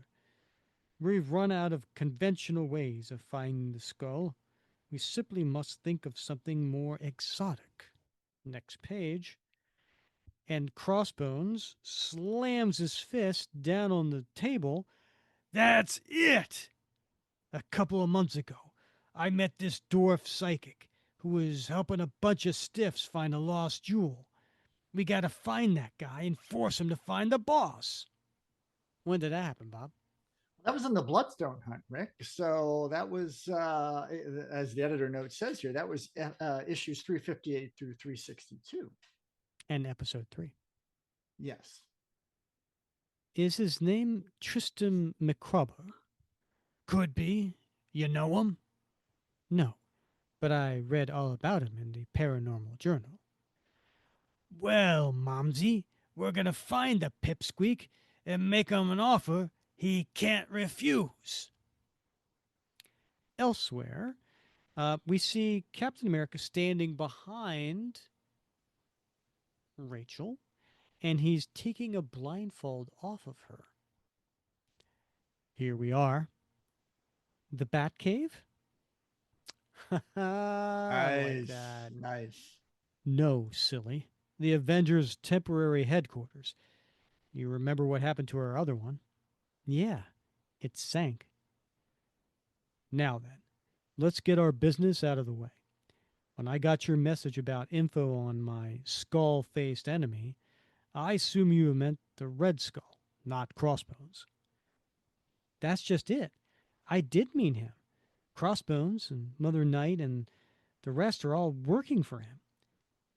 We've run out of conventional ways of finding the skull. We simply must think of something more exotic. Next page. And Crossbones slams his fist down on the table. That's it! A couple of months ago, I met this dwarf psychic who was helping a bunch of stiffs find a lost jewel. We gotta find that guy and force him to find the boss. When did that happen, Bob? That was in the Bloodstone hunt, Rick. So that was, as the editor note says here, that was issues 358 through 362. And episode 3. Yes. Is his name Tristan McCrubber? Could be. You know him? No, but I read all about him in the Paranormal Journal. Well, Momsy, we're gonna find the pipsqueak and make him an offer he can't refuse. Elsewhere, we see Captain America standing behind Rachel, and he's taking a blindfold off of her. Here we are. The Batcave? I like that. Nice. No, silly. The Avengers' temporary headquarters. You remember what happened to our other one? Yeah, it sank. Now then, let's get our business out of the way. When I got your message about info on my skull-faced enemy, I assume you meant the Red Skull, not Crossbones. That's just it. I did mean him. Crossbones and Mother Knight and the rest are all working for him.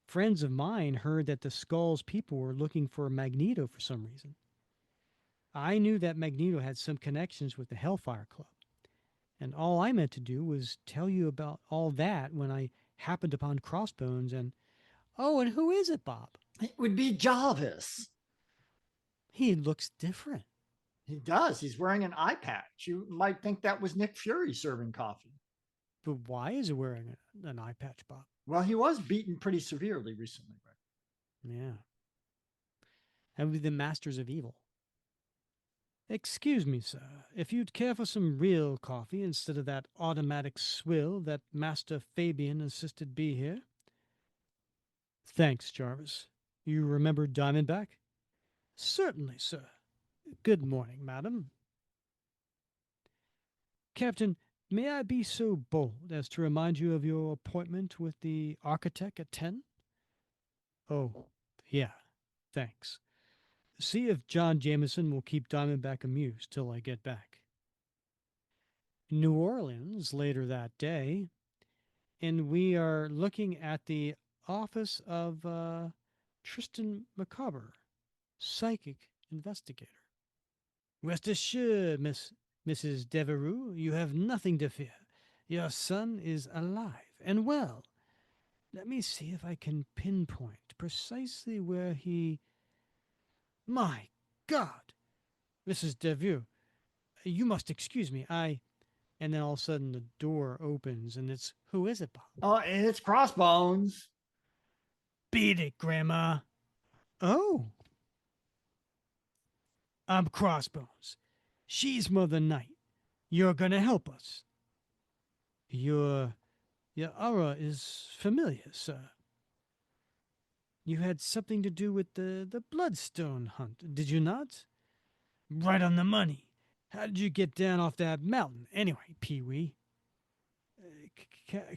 Friends of mine heard that the Skull's people were looking for Magneto for some reason. I knew that Magneto had some connections with the Hellfire Club, and all I meant to do was tell you about all that when I happened upon Crossbones and... Oh, and who is it, Bob? It would be Jarvis. He looks different. He does. He's wearing an eye patch. You might think that was Nick Fury serving coffee. But why is he wearing an eye patch, Bob? Well, he was beaten pretty severely recently. Yeah. And with the Masters of Evil. Excuse me, sir. If you'd care for some real coffee instead of that automatic swill that Master Fabian insisted be here. Thanks, Jarvis. You remember Diamondback? Certainly, sir. Good morning, madam. Captain, may I be so bold as to remind you of your appointment with the architect at 10? Oh, yeah, thanks. See if John Jameson will keep Diamondback amused till I get back. New Orleans later that day, and we are looking at the office of Tristan McCarver, psychic investigator. Rest assured, Mrs. Devereux, you have nothing to fear. Your son is alive and well. Let me see if I can pinpoint precisely where he... My God! Mrs. Devereux, you must excuse me. And then all of a sudden the door opens and it's... Who is it, Bob? Oh, it's Crossbones. Beat it, Grandma. Oh. I'm Crossbones. She's Mother Knight. You're gonna help us. Your aura is familiar, sir. You had something to do with the Bloodstone hunt, did you not? Right on the money. How did you get down off that mountain? Anyway, Pee-wee.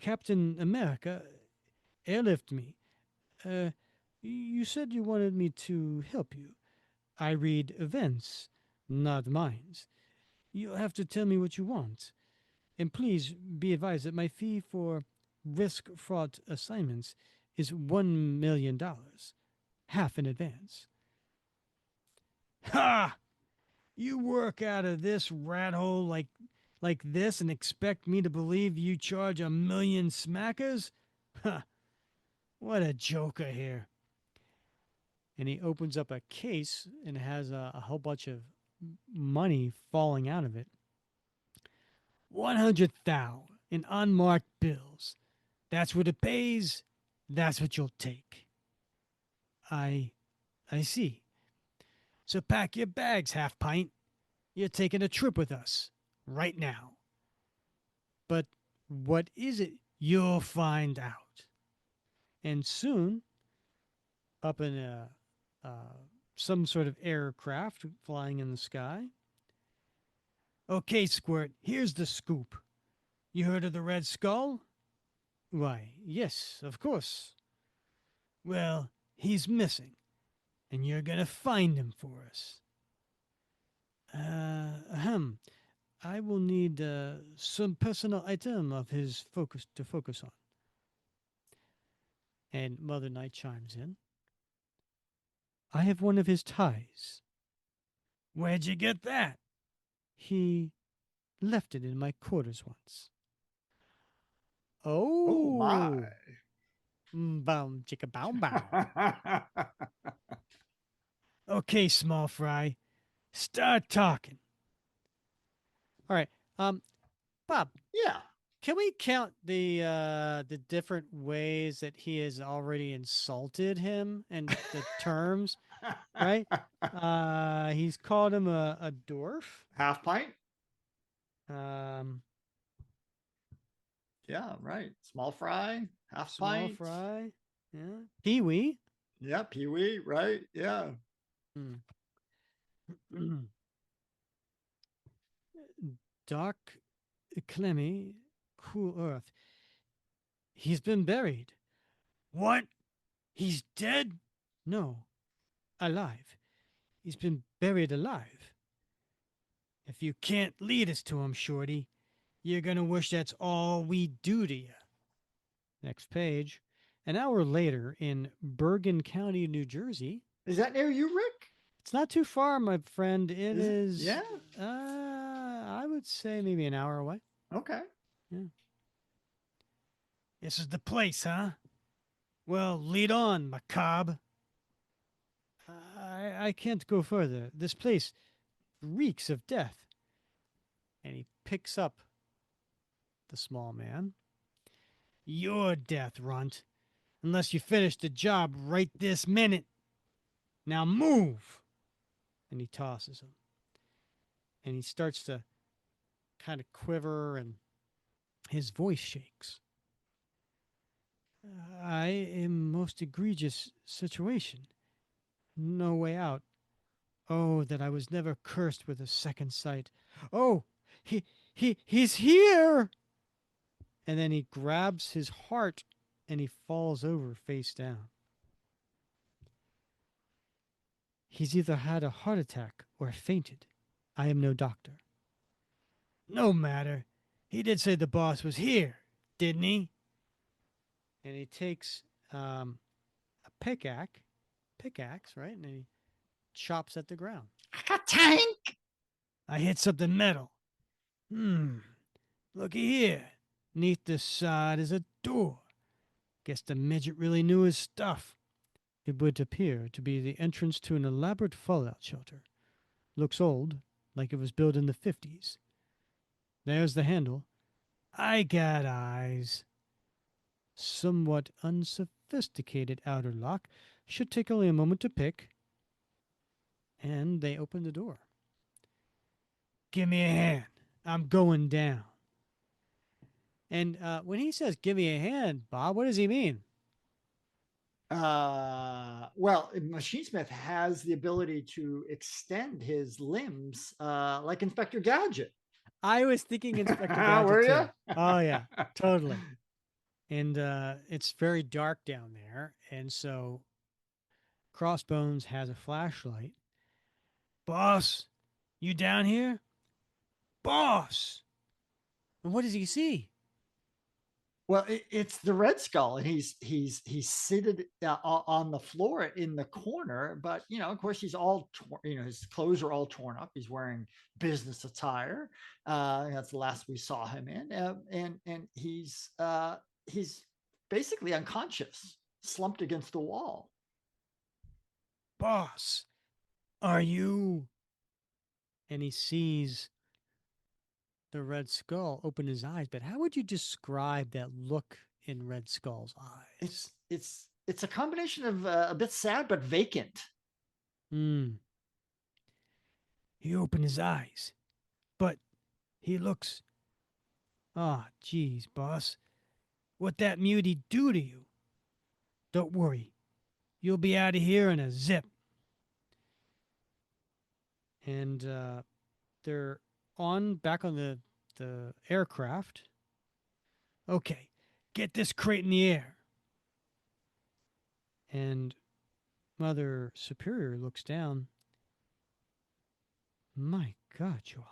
Captain America airlift me. You said you wanted me to help you. I read events, not minds. You'll have to tell me what you want. And please be advised that my fee for risk fraud assignments is $1 million, half in advance. Ha! You work out of this rat hole like this and expect me to believe you charge 1 million smackers? Ha! What a joker here. And he opens up a case and has a whole bunch of money falling out of it. 100,000 in unmarked bills. That's what it pays. That's what you'll take. I see. So pack your bags, half pint. You're taking a trip with us right now. But what is it? You'll find out. And soon, up in some sort of aircraft flying in the sky. Okay, Squirt, here's the scoop. You heard of the Red Skull? Why, yes, of course. Well, he's missing, and you're gonna find him for us. I will need some personal item of his to focus on. And Mother Night chimes in. I have one of his ties. Where'd you get that? He left it in my quarters once. Oh my. Oh, boom, chicka bow bow. Okay, small fry, start talking. All right, Bob, Yeah. can we count the different ways that he has already insulted him and the terms? Right? He's called him a dwarf. Half pint. Um, Yeah, right. Small fry, half small pint. fry. Yeah. Pee-wee. Yeah, Pee-wee, right? Yeah. Dark, clammy, cool earth. He's been buried. What? He's dead? No, alive. He's been buried alive. If you can't lead us to him, Shorty, you're gonna wish that's all we do to you. Next page. An hour later in Bergen County, New Jersey. Is that near you, Rick? It's not too far, my friend. It is. Yeah. I would say maybe an hour away. Okay. Yeah. This is the place, huh? Well, lead on, macabre. I can't go further. This place reeks of death. And he picks up the small man. Your death, runt. Unless you finish the job right this minute. Now move! And he tosses him. And he starts to kind of quiver and his voice shakes. I am most egregious situation. No way out. Oh, that I was never cursed with a second sight. Oh, he's here! And then he grabs his heart and he falls over face down. He's either had a heart attack or fainted. I am no doctor. No matter. He did say the boss was here, didn't he? And he takes a pickaxe, right? And he chops at the ground. I got tank. I hit something metal. Looky here. Neath the side is a door. Guess the midget really knew his stuff. It would appear to be the entrance to an elaborate fallout shelter. Looks old, like it was built in the 50s. There's the handle. I got eyes. Somewhat unsophisticated outer lock. Should take only a moment to pick. And they open the door. Give me a hand. I'm going down. And when he says, give me a hand, Bob, what does he mean? Well, Machinesmith has the ability to extend his limbs like Inspector Gadget. I was thinking Inspector Gadget. Were too. you? Oh, yeah, totally. And it's very dark down there. And so Crossbones has a flashlight. Boss, you down here? Boss! And what does he see? Well, it's the Red Skull, and he's seated on the floor in the corner. But of course, he's all his clothes are all torn up. He's wearing business attire. That's the last we saw him in, and he's basically unconscious, slumped against the wall. Boss, are you? And he sees the Red Skull open his eyes. But how would you describe that look in Red Skull's eyes? It's a combination of a bit sad but vacant. Hmm. He opened his eyes, but he looks. Ah, geez, boss. What that mutie do to you? Don't worry. You'll be out of here in a zip. And they're back on the aircraft. Okay, get this crate in the air. And Mother Superior looks down. My God, Johan,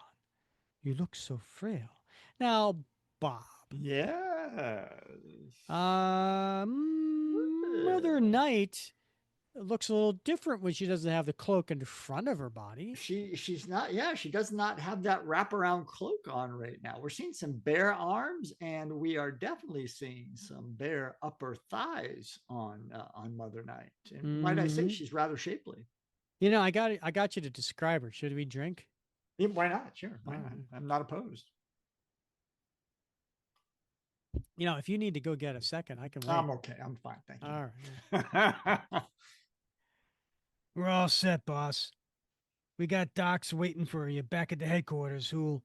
you look so frail. Now, Bob. Yes. Mother Night looks a little different when she doesn't have the cloak in front of her body. She's not, yeah, she does not have that wraparound cloak on right now. We're seeing some bare arms, and we are definitely seeing some bare upper thighs on Mother Night. And might I say, she's rather shapely. I got you to describe her. Should we drink? Yeah, why not? Sure, why not? I'm not opposed. If you need to go get a second, I can wait. I'm okay. I'm fine. Thank you. All right. We're all set, boss. We got docs waiting for you back at the headquarters who'll...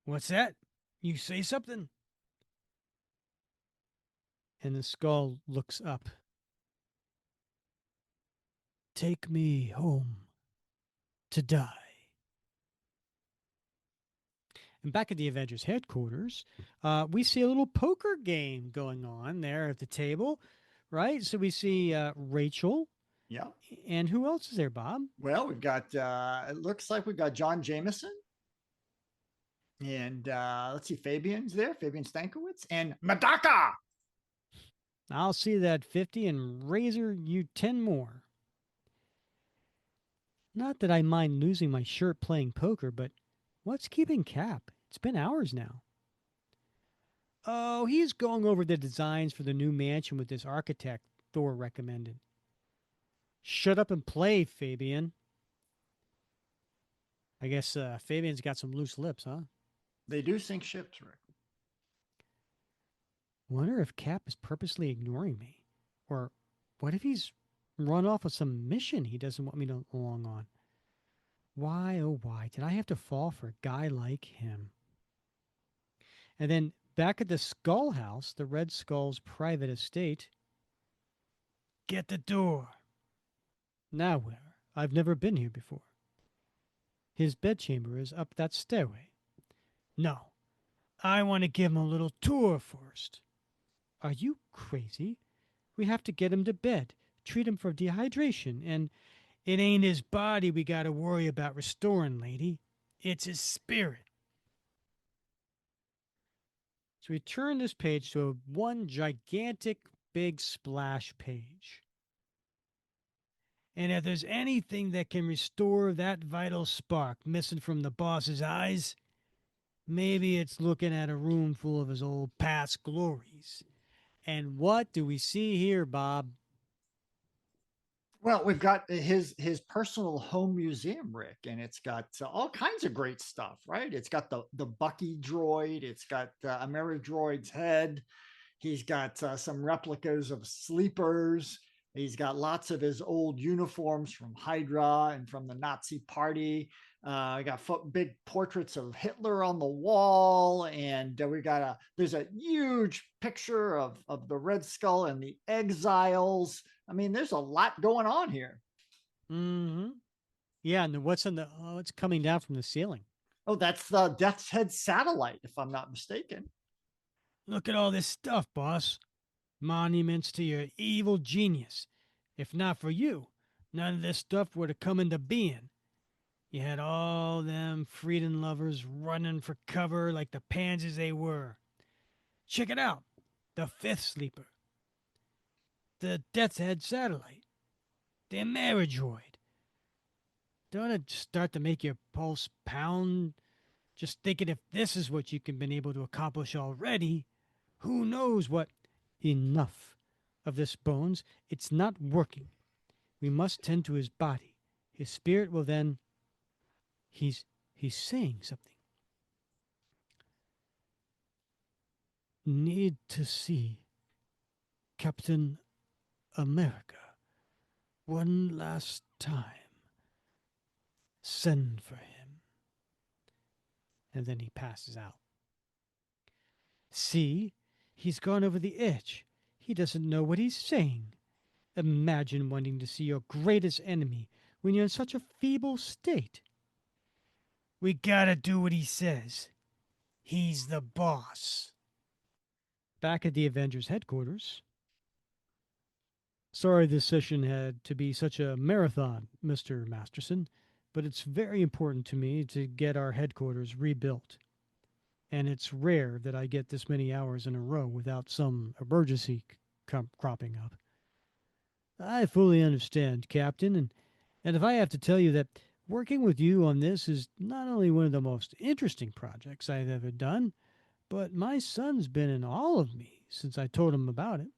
What's that? You say something? And the skull looks up. Take me home to die. And back at the Avengers headquarters, we see a little poker game going on there at the table, right? So we see Rachel. Yeah. And who else is there, Bob? Well, we've got, it looks like we've got John Jameson. And let's see, Fabian's there, Fabian Stankiewicz, and Madaka. I'll see that 50 and razor you 10 more. Not that I mind losing my shirt playing poker, but what's keeping Cap? It's been hours now. Oh, he's going over the designs for the new mansion with this architect Thor recommended. Shut up and play, Fabian. I guess Fabian's got some loose lips, huh? They do sink ships, Rick. Wonder if Cap is purposely ignoring me. Or what if he's run off with some mission he doesn't want me to along on? Why, oh why, did I have to fall for a guy like him? And then back at the Skull House, the Red Skull's private estate. Get the door. Now where? I've never been here before. His bedchamber is up that stairway. No, I want to give him a little tour first. Are you crazy? We have to get him to bed, treat him for dehydration, and it ain't his body we got to worry about restoring, lady. It's his spirit. So we turn this page to one gigantic big splash page. And if there's anything that can restore that vital spark missing from the boss's eyes, maybe it's looking at a room full of his old past glories. And what do we see here, Bob? Well, we've got his personal home museum, Rick, and it's got all kinds of great stuff, right? It's got the Bucky droid, it's got Ameridroid's head, he's got some replicas of sleepers, he's got lots of his old uniforms from Hydra and from the Nazi Party. We got big portraits of Hitler on the wall, and there's a huge picture of the Red Skull and the Exiles. I mean, there's a lot going on here. Mm-hmm. Yeah, and what's it's coming down from the ceiling? Oh, that's the Death's Head satellite, if I'm not mistaken. Look at all this stuff, boss. Monuments to your evil genius. If not for you, none of this stuff would have come into being. You had all them freedom lovers running for cover like the pansies they were. Check it out. The Fifth Sleeper. The Death's Head Satellite. The Ameridroid. Don't it start to make your pulse pound? Just thinking if this is what you can been able to accomplish already, who knows what? Enough of this, Bones. It's not working. We must tend to his body. His spirit will then. He's saying something. Need to see Captain America one last time. Send for him. And then he passes out. See, he's gone over the edge. He doesn't know what he's saying. Imagine wanting to see your greatest enemy when you're in such a feeble state. We gotta do what he says. He's the boss. Back at the Avengers headquarters. Sorry this session had to be such a marathon, Mr. Masterson, but it's very important to me to get our headquarters rebuilt. And it's rare that I get this many hours in a row without some emergency cropping up. I fully understand, Captain, and if I have to tell you that working with you on this is not only one of the most interesting projects I've ever done, but my son's been in all of me since I told him about it.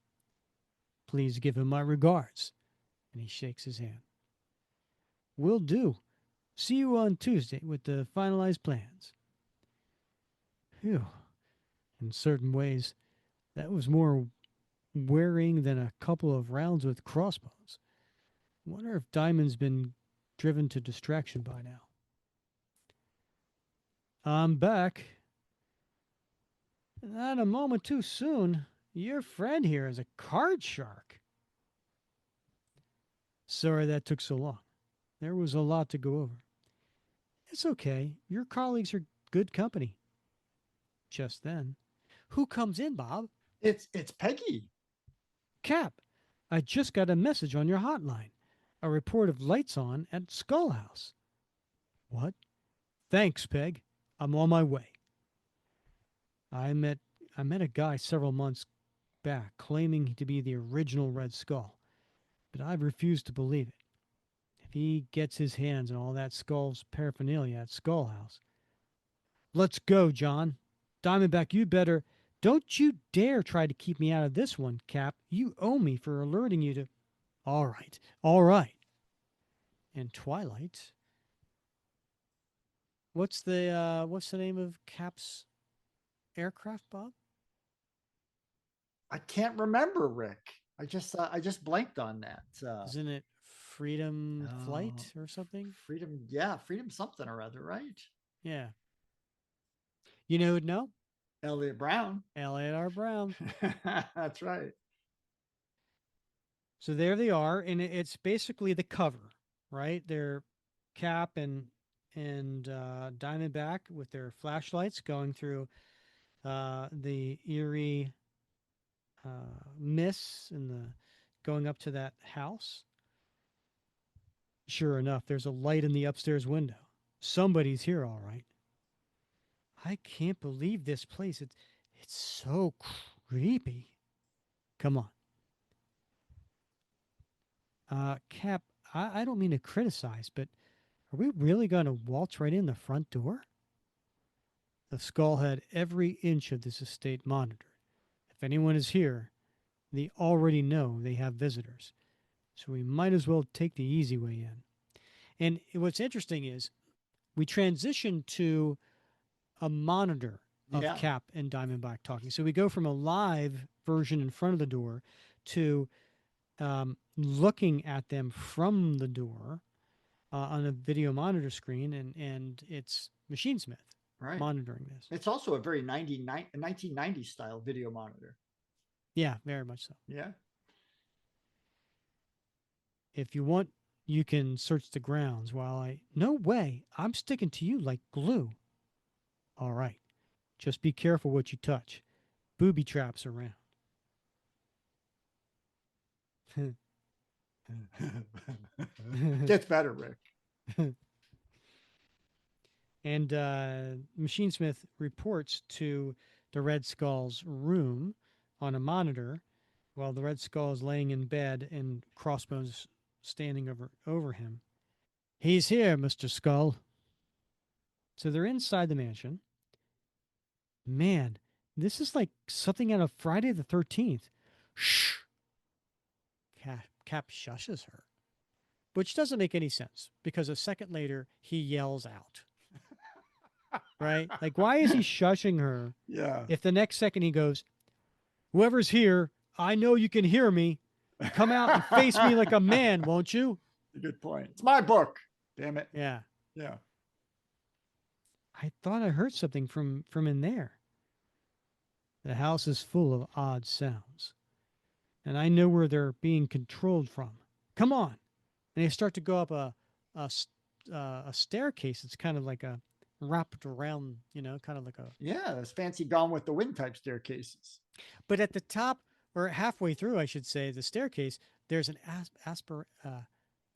Please give him my regards. And he shakes his hand. Will do. See you on Tuesday with the finalized plans. Phew. In certain ways, that was more wearing than a couple of rounds with crossbows. Wonder if Diamond's been driven to distraction by now. I'm back. Not a moment too soon. Your friend here is a card shark. Sorry that took so long. There was a lot to go over. It's okay. Your colleagues are good company. Just then, who comes in, Bob? It's Peggy. Cap, I just got a message on your hotline. A report of lights on at Skull House. What? Thanks, Peg. I'm on my way. I met a guy several months back claiming to be the original Red Skull, but I've refused to believe it. If he gets his hands on all that Skull's paraphernalia at Skull House. Let's go, John. Diamondback, you better. Don't you dare try to keep me out of this one, Cap. You owe me for alerting you to. All right, all right. And Twilight. What's the name of Cap's aircraft, Bob? I can't remember, Rick. I just blanked on that. Isn't it Freedom Flight or something? Freedom something or other, right? Yeah. You know who'd know? Elliot Brown. Elliot R. Brown. That's right. So there they are, and it's basically the cover, right? They're Cap and Diamondback with their flashlights going through the eerie mists and the going up to that house. Sure enough, there's a light in the upstairs window. Somebody's here, all right. I can't believe this place. It's so creepy. Come on. Cap, I don't mean to criticize, but are we really going to waltz right in the front door? The Skull had every inch of this estate monitored. If anyone is here, they already know they have visitors. So we might as well take the easy way in. And what's interesting is we transition to a monitor of Cap and Diamondback talking. So we go from a live version in front of the door to looking at them from the door on a video monitor screen, and it's Machine Smith monitoring this. It's also a very 1990 style video monitor. Yeah, very much so. Yeah. If you want, you can search the grounds while I... No way. I'm sticking to you like glue. All right. Just be careful what you touch. Booby traps around. Gets better, Rick. And Machinesmith reports to the Red Skull's room on a monitor while the Red Skull is laying in bed and Crossbones standing over him. He's here, Mr. Skull. So they're inside the mansion. Man, this is like something out of Friday the 13th. Shh. Cap shushes her, which doesn't make any sense because a second later he yells out. Right? Like, why is he shushing her? Yeah. If the next second he goes, whoever's here, I know you can hear me. Come out and face me like a man, won't you? Good point. It's my book. Damn it. Yeah. Yeah. I thought I heard something from in there. The house is full of odd sounds, and I know where they're being controlled from. Come on. And they start to go up a staircase. It's kind of like a wrapped around, kind of like a. Yeah, those fancy Gone with the Wind type staircases. But at the top, or halfway through, I should say, the staircase, there's an I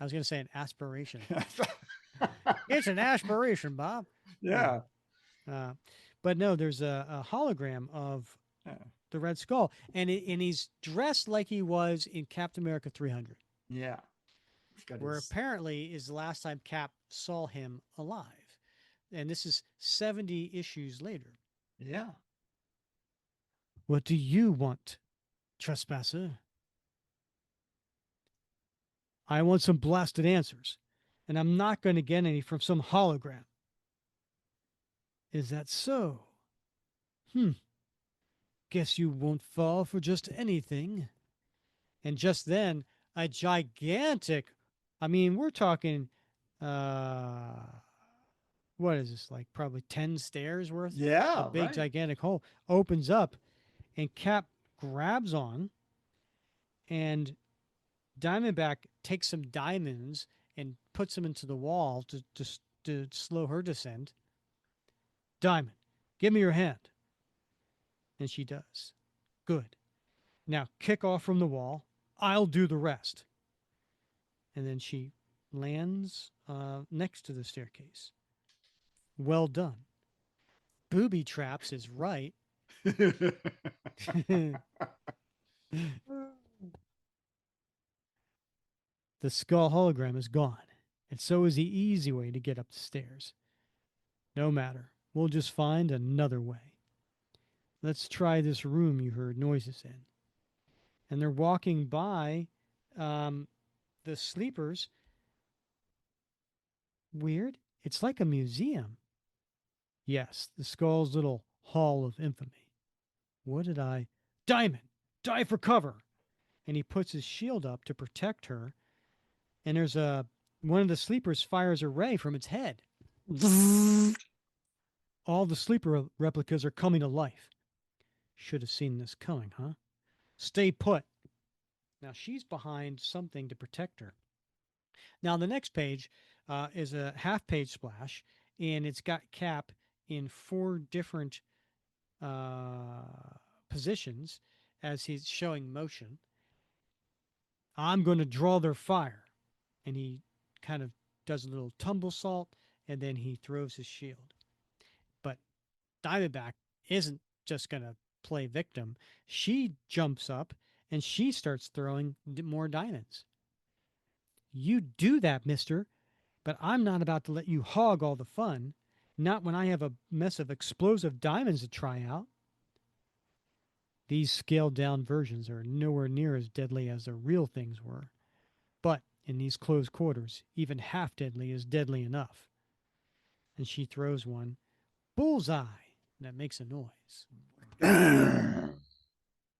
was going to say an aspiration. It's an aspiration, Bob. Yeah. But no, there's a hologram of the Red Skull, and he's dressed like he was in Captain America 300. Yeah. Where apparently is the last time Cap saw him alive. And this is 70 issues later. Yeah. What do you want, trespasser? I want some blasted answers, and I'm not going to get any from some hologram. Is that so? Guess you won't fall for just anything. And just then, a gigantic, we're talking, what is this, like probably 10 stairs worth? Yeah. A big, gigantic hole opens up, and Cap grabs on, and Diamondback takes some diamonds and puts them into the wall to slow her descent. Diamond, give me your hand. And she does. Good. Now kick off from the wall. I'll do the rest. And then she lands next to the staircase. Well done. Booby traps is right. The skull hologram is gone, and so is the easy way to get up the stairs. No matter. We'll just find another way. Let's try this room you heard noises in. And they're walking by the sleepers. Weird. It's like a museum. Yes, the skull's little hall of infamy. What did I... Diamond! Dive for cover! And he puts his shield up to protect her. And there's one of the sleepers fires a ray from its head. All the sleeper replicas are coming to life. Should have seen this coming, huh? Stay put. Now she's behind something to protect her. Now the next page is a half-page splash, and it's got Cap in 4 different positions as he's showing motion. I'm going to draw their fire. And he kind of does a little tumble salt, and then he throws his shield. But Diamondback isn't just going to play victim. She jumps up, and she starts throwing more diamonds. You do that, mister, but I'm not about to let you hog all the fun, not when I have a mess of explosive diamonds to try out. These scaled-down versions are nowhere near as deadly as the real things were. But in these close quarters, even half deadly is deadly enough. And she throws one. Bullseye! That makes a noise.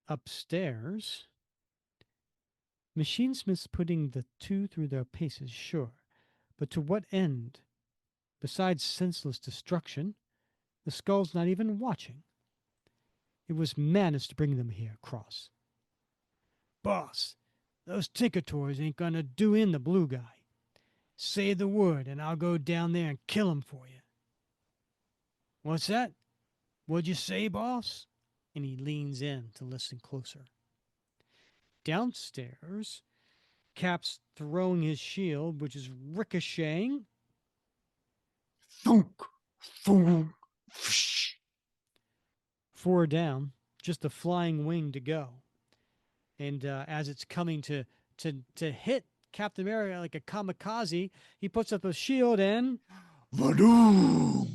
Upstairs, Machinesmith's putting the 2 through their paces, sure. But to what end? Besides senseless destruction, the skull's not even watching. It was madness to bring them here, Cross. Boss, those Tinker Toys ain't gonna do in the blue guy. Say the word, and I'll go down there and kill him for you. What's that? What'd you say, boss? And he leans in to listen closer. Downstairs, Cap's throwing his shield, which is ricocheting. Thunk, Boom. Four down, just a flying wing to go. And as it's coming to hit Captain America like a kamikaze, he puts up a shield and Vadoom.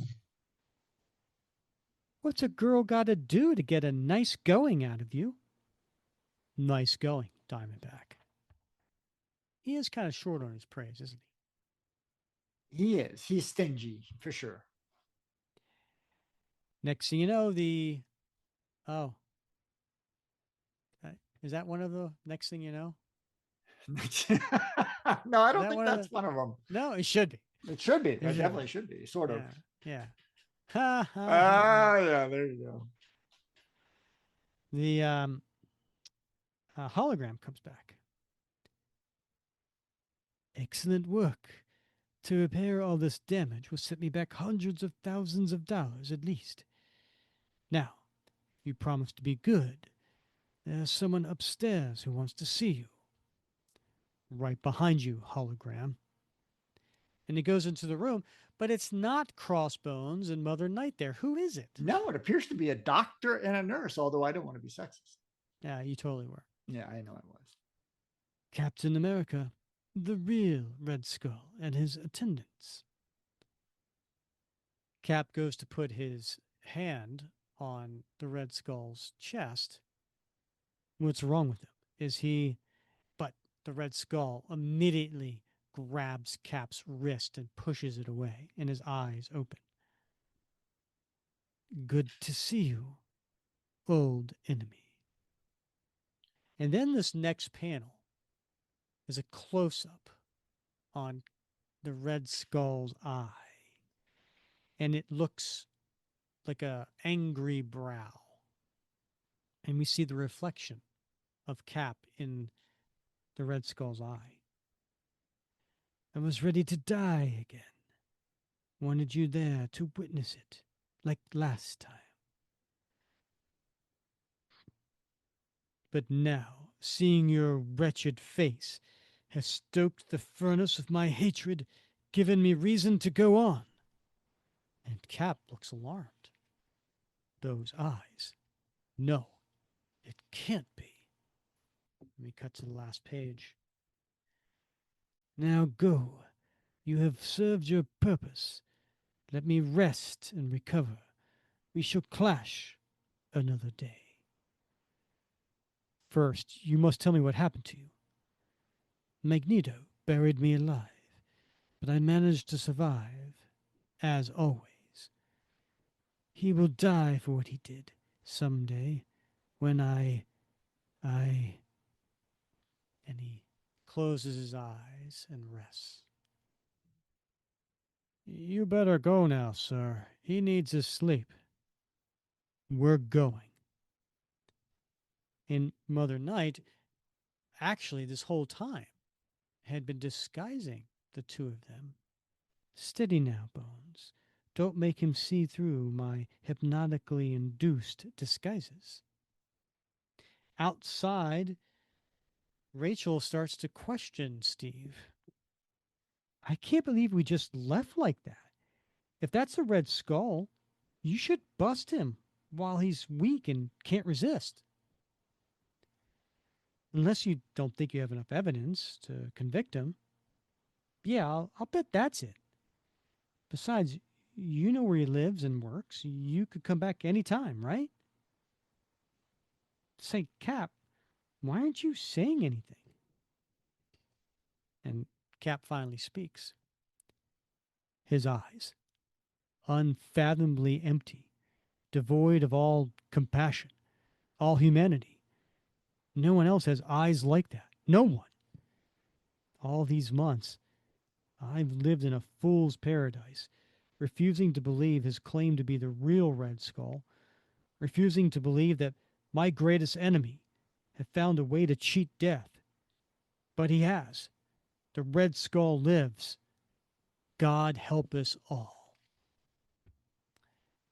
what's a girl got to do to get a nice going out of you? Nice going, Diamondback. He is kind of short on his praise, isn't he? He is. He's stingy for sure. Next thing you know, oh, is that one of the next thing you know? No, I don't that think one of that's one of them. No, it should be. It should be. It should definitely should be. Sort of. Yeah. Ha, ha, ha. Ah, yeah. There you go. The hologram comes back. Excellent work. To repair all this damage will set me back hundreds of thousands of dollars at least. Now, you promised to be good. There's someone upstairs who wants to see you. Right behind you, hologram. And he goes into the room, but it's not Crossbones and Mother Night there. Who is it? No, it appears to be a doctor and a nurse, although I don't want to be sexist. Yeah, you totally were. Yeah, I know I was. Captain America, the real Red Skull, and his attendants. Cap goes to put his hand on the Red Skull's chest. What's wrong with him? But the Red Skull immediately grabs Cap's wrist and pushes it away, and his eyes open. Good to see you, old enemy. And then this next panel is a close-up on the Red Skull's eye. And it looks like a angry brow. And we see the reflection of Cap in the Red Skull's eye. I was ready to die again. Wanted you there to witness it, like last time. But now, seeing your wretched face has stoked the furnace of my hatred, given me reason to go on. And Cap looks alarmed. Those eyes. No, it can't be. Let me cut to the last page. Now go. You have served your purpose. Let me rest and recover. We shall clash another day. First, you must tell me what happened to you. Magneto buried me alive, but I managed to survive, as always. He will die for what he did someday when I. And he closes his eyes and rests. You better go now, sir. He needs his sleep. We're going. And Mother Night, actually, this whole time, had been disguising the two of them. Steady now, Bones. Don't make him see through my hypnotically induced disguises. Outside, Rachel starts to question Steve. I can't believe we just left like that. If that's a Red Skull, you should bust him while he's weak and can't resist. Unless you don't think you have enough evidence to convict him. Yeah, I'll bet that's it. Besides, you know where he lives and works. You could come back any time, right? Say, Cap, why aren't you saying anything? And Cap finally speaks. His eyes, unfathomably empty, devoid of all compassion, all humanity. No one else has eyes like that. No one. All these months, I've lived in a fool's paradise, refusing to believe his claim to be the real Red Skull, refusing to believe that my greatest enemy had found a way to cheat death. But he has. The Red Skull lives. God help us all.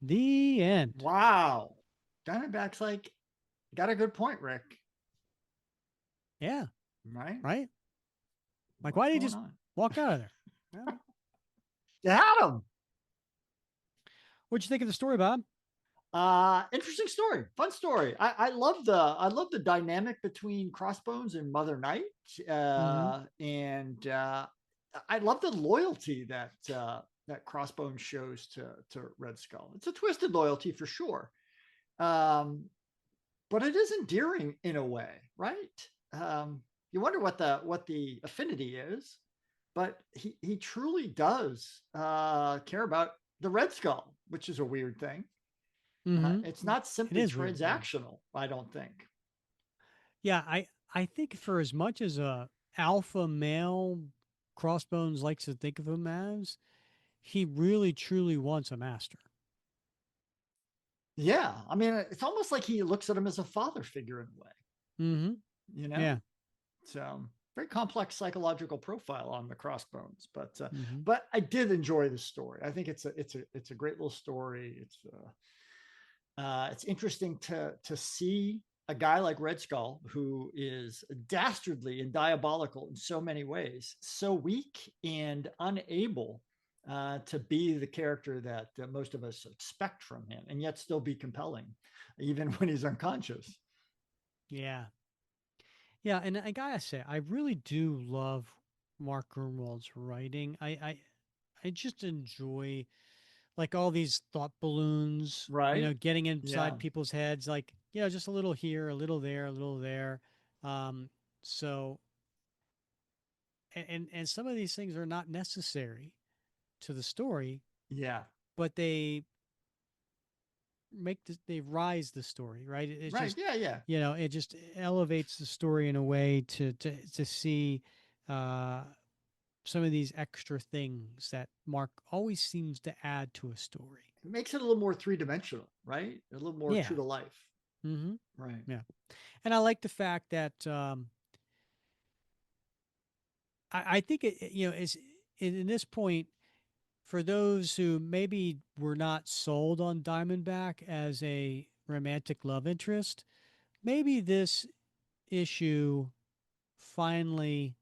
The end. Wow. Diamondback's like, got a good point, Rick. Yeah. Right? Right? Like, What's why did he going just on? walk out of there? Well, You had him. What'd you think of the story, Bob? Interesting story, fun story. I love the dynamic between Crossbones and Mother Night. Mm-hmm. And I love the loyalty that Crossbones shows to Red Skull. It's a twisted loyalty for sure. Um, but it is endearing in a way, right? You wonder what the affinity is, but he truly does care about the Red Skull, which is a weird thing. Mm-hmm. It's not It simply is weird. Yeah. transactional, I don't think. Yeah, I think for as much as a alpha male Crossbones likes to think of him as, he really truly wants a master. Yeah, I mean, it's almost like he looks at him as a father figure in a way, Mm-hmm. you know. Yeah. So very complex psychological profile on the Crossbones, Mm-hmm. but I did enjoy the story. I think it's a great little story. It's interesting to see a guy like Red Skull, who is dastardly and diabolical in so many ways, so weak and unable to be the character that most of us expect from him, and yet still be compelling, even when he's unconscious. Yeah. Yeah, and I gotta say, I really do love Mark Gruenwald's writing. I just enjoy like all these thought balloons, Right? getting Yeah. inside people's heads, like, just a little here, a little there, a little there. Um, so and some of these things are not necessary to the story, Yeah. but they rise the story, right? It's Right. just, Yeah. Yeah. it just elevates the story in a way to see uh some of these extra things that Mark always seems to add to a story. It makes it a little more three-dimensional, right? A little more Yeah. true to life. Mm-hmm. Right. Yeah. And I like the fact that I think is in this point, for those who maybe were not sold on Diamondback as a romantic love interest, maybe this issue finally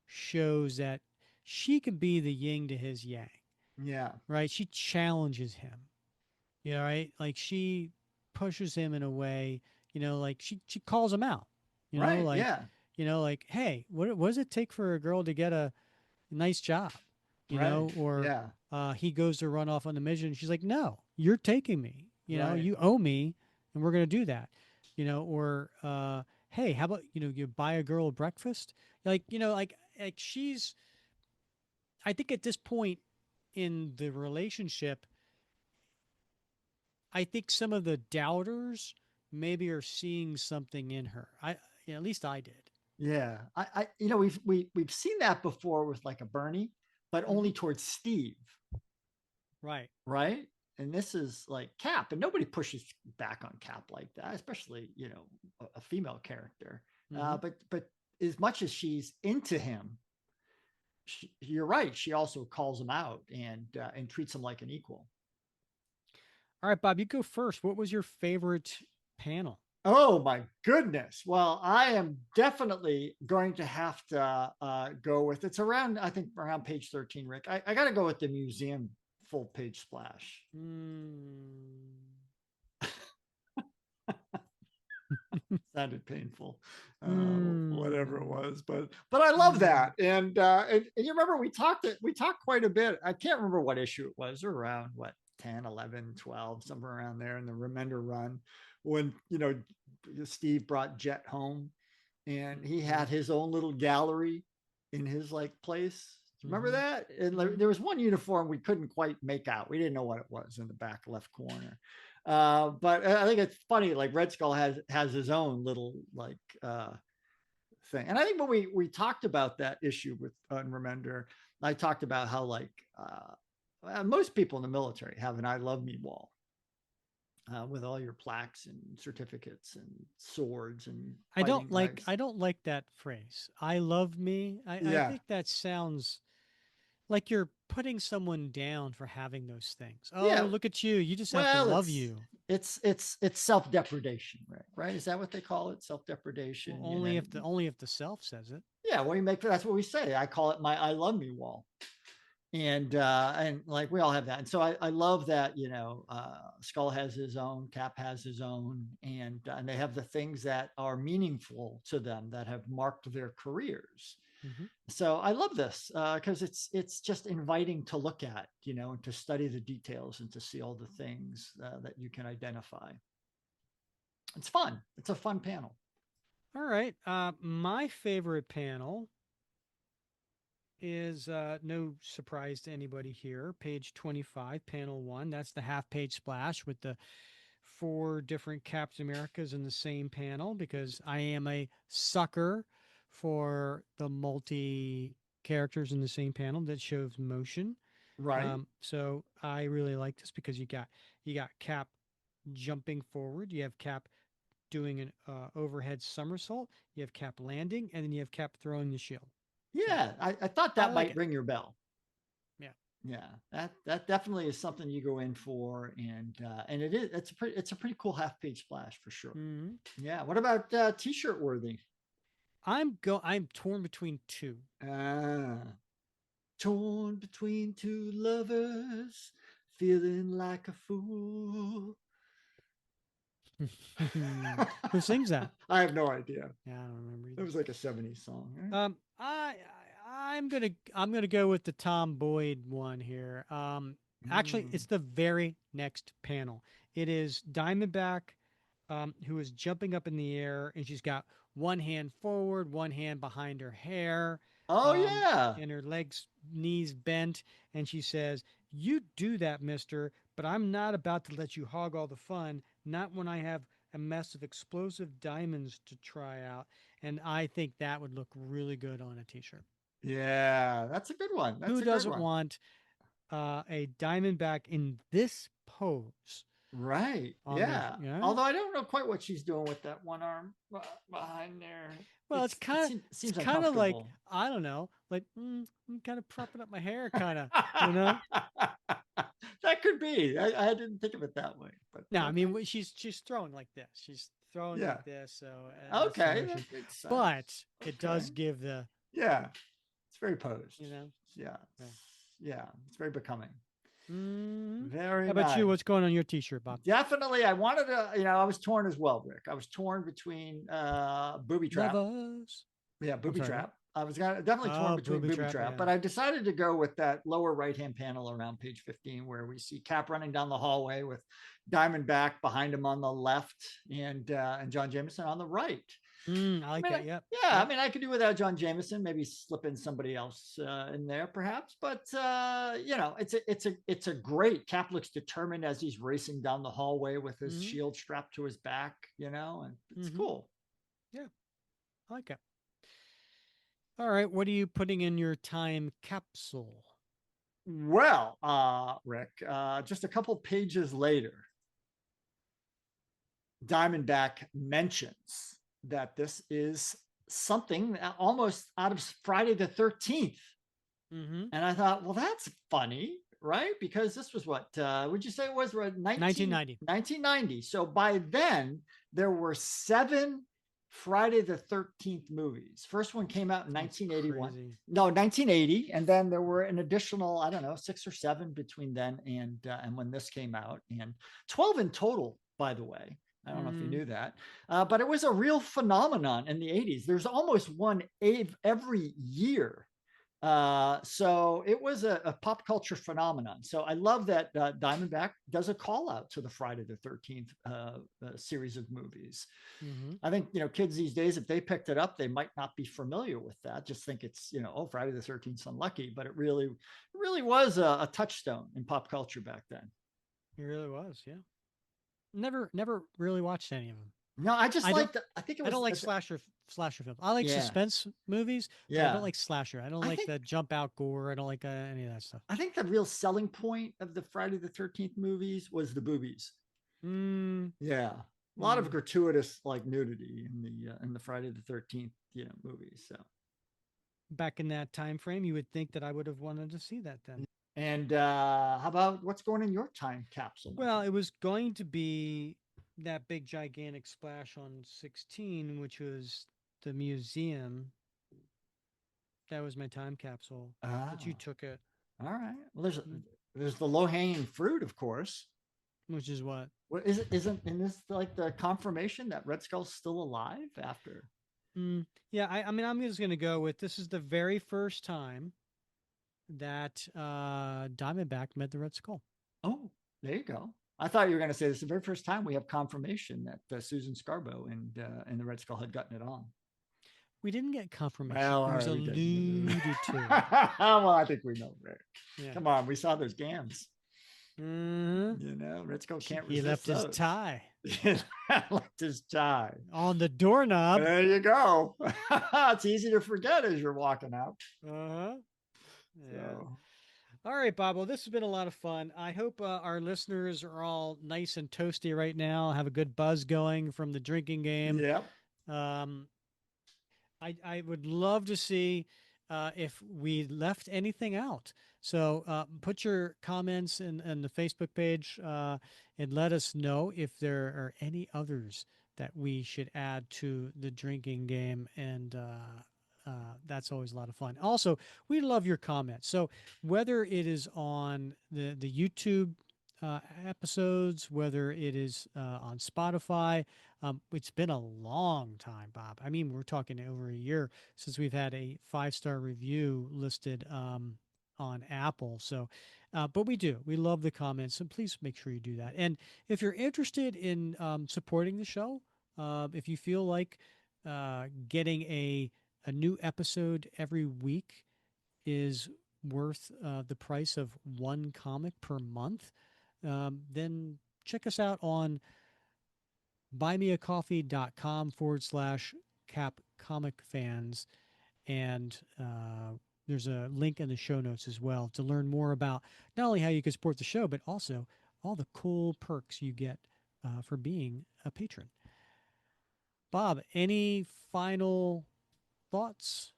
shows that she can be the yin to his yang, Yeah. right? She challenges him, right? Like she pushes him in a way, like she calls him out, Right. like, Yeah. like, hey, what does it take for a girl to get a nice job, Right. or Yeah. he goes to run off on the mission. And she's like, no, you're taking me, Right. you owe me, and we're going to do that, or, hey, how about, you buy a girl breakfast? Like, like she's, I think at this point in the relationship, I think some of the doubters maybe are seeing something in her. At least I did. Yeah. We've seen that before with like a Bernie, but Mm-hmm. only towards Steve, Right. right? And this is like Cap, and nobody pushes back on Cap like that, especially a female character. Mm-hmm. But as much as she's into him, you're right. She also calls him out and treats him like an equal. All right, Bob, you go first. What was your favorite panel? Oh my goodness. Well, I am definitely going to have to go with it's around, I think around page 13, Rick. I got to go with the museum full page splash. Mm. Sounded painful, whatever it Mm. was, but I love Mm. that. And you remember we talked quite a bit. I can't remember what issue it was, around what, 10, 11, 12, somewhere around there in the Remender run, when Steve brought Jet home and he Mm-hmm. had his own little gallery in his like place. Remember Mm-hmm. that? And Mm-hmm. there was one uniform we couldn't quite make out. We didn't know what it was in the back left corner. But I think it's funny. Like Red Skull has his own little like thing, and I think when we talked about that issue with Remender, I talked about how like most people in the military have an "I love me" wall with all your plaques and certificates and swords and fighting knives. I don't like that phrase. I love me. I Yeah, think that sounds like you're putting someone down for having those things. Oh, yeah. look at you. You just have to Well, love you. it's self-depredation, right? Is that what they call it? Well, Self-depredation, only if the self says it. yeah. Well, that's what we say. I call it my "I love me" wall. And like we all have that. And so I love that, Skull has his own, Cap has his own, and they have the things that are meaningful to them that have marked their careers. Mm-hmm. So I love this because it's just inviting to look at, and to study the details and to see all the things that you can identify. It's fun. It's a fun panel. All right. My favorite panel is no surprise to anybody here. Page 25, panel 1. That's the half page splash with the 4 different Captain Americas in the same panel because I am a sucker for the multi characters in the same panel that shows motion. Right. So I really like this because you got Cap jumping forward, you have Cap doing an overhead somersault, you have Cap landing, and then you have Cap throwing the shield. Yeah, I thought I that like might it. ring your bell. Yeah. Yeah, that definitely is something you go in for, and it's a pretty cool half page splash for sure. Mm-hmm. Yeah. What about t-shirt worthy? I'm torn between 2. Torn between two lovers, feeling like a fool. Who sings that? I have no idea. Yeah, I don't remember either. It was like a 70s song. Right? I'm gonna go with the Tom Boyd one here. Actually, it's the very next panel. It is Diamondback, who is jumping up in the air, and she's got one hand forward, one hand behind her hair. Oh yeah, and her knees bent, and she says, "You do that, Mister, but I'm not about to let you hog all the fun. Not when I have a mess of explosive diamonds to try out." And I think that would look really good on a T-shirt. yeah, that's a good one. That's Who a good doesn't one. want a Diamondback in this pose? Right. Yeah. Yeah. Although I don't know quite what she's doing with that one arm behind there. Well, it's kind of like, I don't know, like I'm kind of propping up my hair, kind of, That could be. I didn't think of it that way. But no, I mean she's throwing like this. She's throwing like this. So okay, that makes sense. But it does give the it's very posed. Yeah, it's very becoming. Very. How about you? What's going on your T-shirt, Bob? Definitely, I wanted to. I was torn as well, Rick. I was torn between Booby Trap. Yeah, Booby Trap. I was definitely torn between Booby Trap, but I decided to go with that lower right-hand panel around page 15, where we see Cap running down the hallway with Diamondback behind him on the left, and John Jameson on the right. I like that. Yep. Yeah, I mean, I could do without John Jameson. Maybe slip in somebody else in there, perhaps. But it's a great. Cap looks determined as he's racing down the hallway with his shield strapped to his back. And it's cool. Yeah, I like it. All right, what are you putting in your time capsule? Well, Rick, just a couple pages later, Diamondback mentions that this is something almost out of Friday the 13th. And I thought, well, that's funny, right? Because this was what, would you say it was? 1990. 1990. So by then, there were 7 Friday the 13th movies. First one came out in 1981. Crazy. No, 1980. And then there were an additional, I don't know, 6 or 7 between then and when this came out. And 12 in total, by the way. I don't know if you knew that, but it was a real phenomenon in the 80s. There's almost one every year. So it was a pop culture phenomenon. So I love that Diamondback does a call out to the Friday the 13th series of movies. I think, kids these days, if they picked it up, they might not be familiar with that. Just think it's, Friday the 13th is unlucky, but it really was a touchstone in pop culture back then. It really was. Yeah. Never really watched any of them. No, I just like I think it was. I don't like slasher films. I like suspense movies. Yeah, I don't like slasher. I don't like the jump out gore. I don't like any of that stuff. I think the real selling point of the Friday the 13th movies was the boobies. Yeah, a lot of gratuitous nudity in the Friday the 13th movies. So back in that time frame, you would think that I would have wanted to see that then. And how about what's going in your time capsule? Well, it was going to be that big gigantic splash on 16, which was the museum. That was my time capsule. But you took it. All right. Well, there's the low hanging fruit, of course. Which is what? What is it? Isn't in this like the confirmation that Red Skull's still alive after? Yeah, I mean, I'm just going to go with this is the very first time that Diamondback met the Red Skull. Oh, there you go. I thought you were going to say this is the very first time we have confirmation that Susan Scarborough and the Red Skull had gotten it on. We didn't get confirmation. Well, It was alluded to. Well, I think we know, Rick. Yeah. Come on, we saw those gams. Mm-hmm. You know, Red Skull can't He resist left those. his tie He left his tie. on the doorknob. There you go. It's easy to forget as you're walking out. Uh-huh. Yeah. So, All right, Bob. Well, this has been a lot of fun. I hope our listeners are all nice and toasty right now, have a good buzz going from the drinking game. yep. I would love to see if we left anything out. So put your comments in the Facebook page and let us know if there are any others that we should add to the drinking game. And that's always a lot of fun. Also, we love your comments. So whether it is on the YouTube episodes, whether it is on Spotify, it's been a long time, Bob. I mean, we're talking over a year since we've had a 5-star review listed on Apple. So, but we love the comments. So please make sure you do that. And if you're interested in supporting the show, if you feel like getting a new episode every week is worth the price of one comic per month, then check us out on buymeacoffee.com/cap comic fans. And there's a link in the show notes as well to learn more about not only how you can support the show, but also all the cool perks you get for being a patron. Bob, any final thoughts?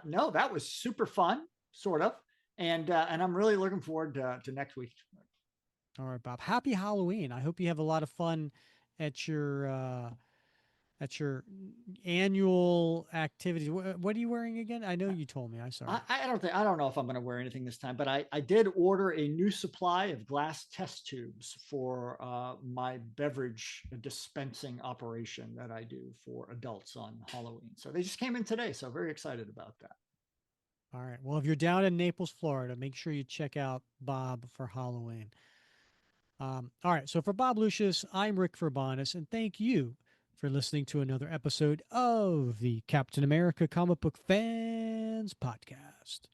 No, that was super fun, sort of. And I'm really looking forward to next week. All right, Bob. Happy Halloween. I hope you have a lot of fun at your annual activities. What are you wearing again? I know you told me. I'm sorry. I don't know if I'm going to wear anything this time, but I did order a new supply of glass test tubes for my beverage dispensing operation that I do for adults on Halloween. So they just came in today. So very excited about that. All right. Well, if you're down in Naples, Florida, make sure you check out Bob for Halloween. All right. So for Bob Lucius, I'm Rick Verbonis, and thank you for listening to another episode of the Captain America Comic Book Fans Podcast.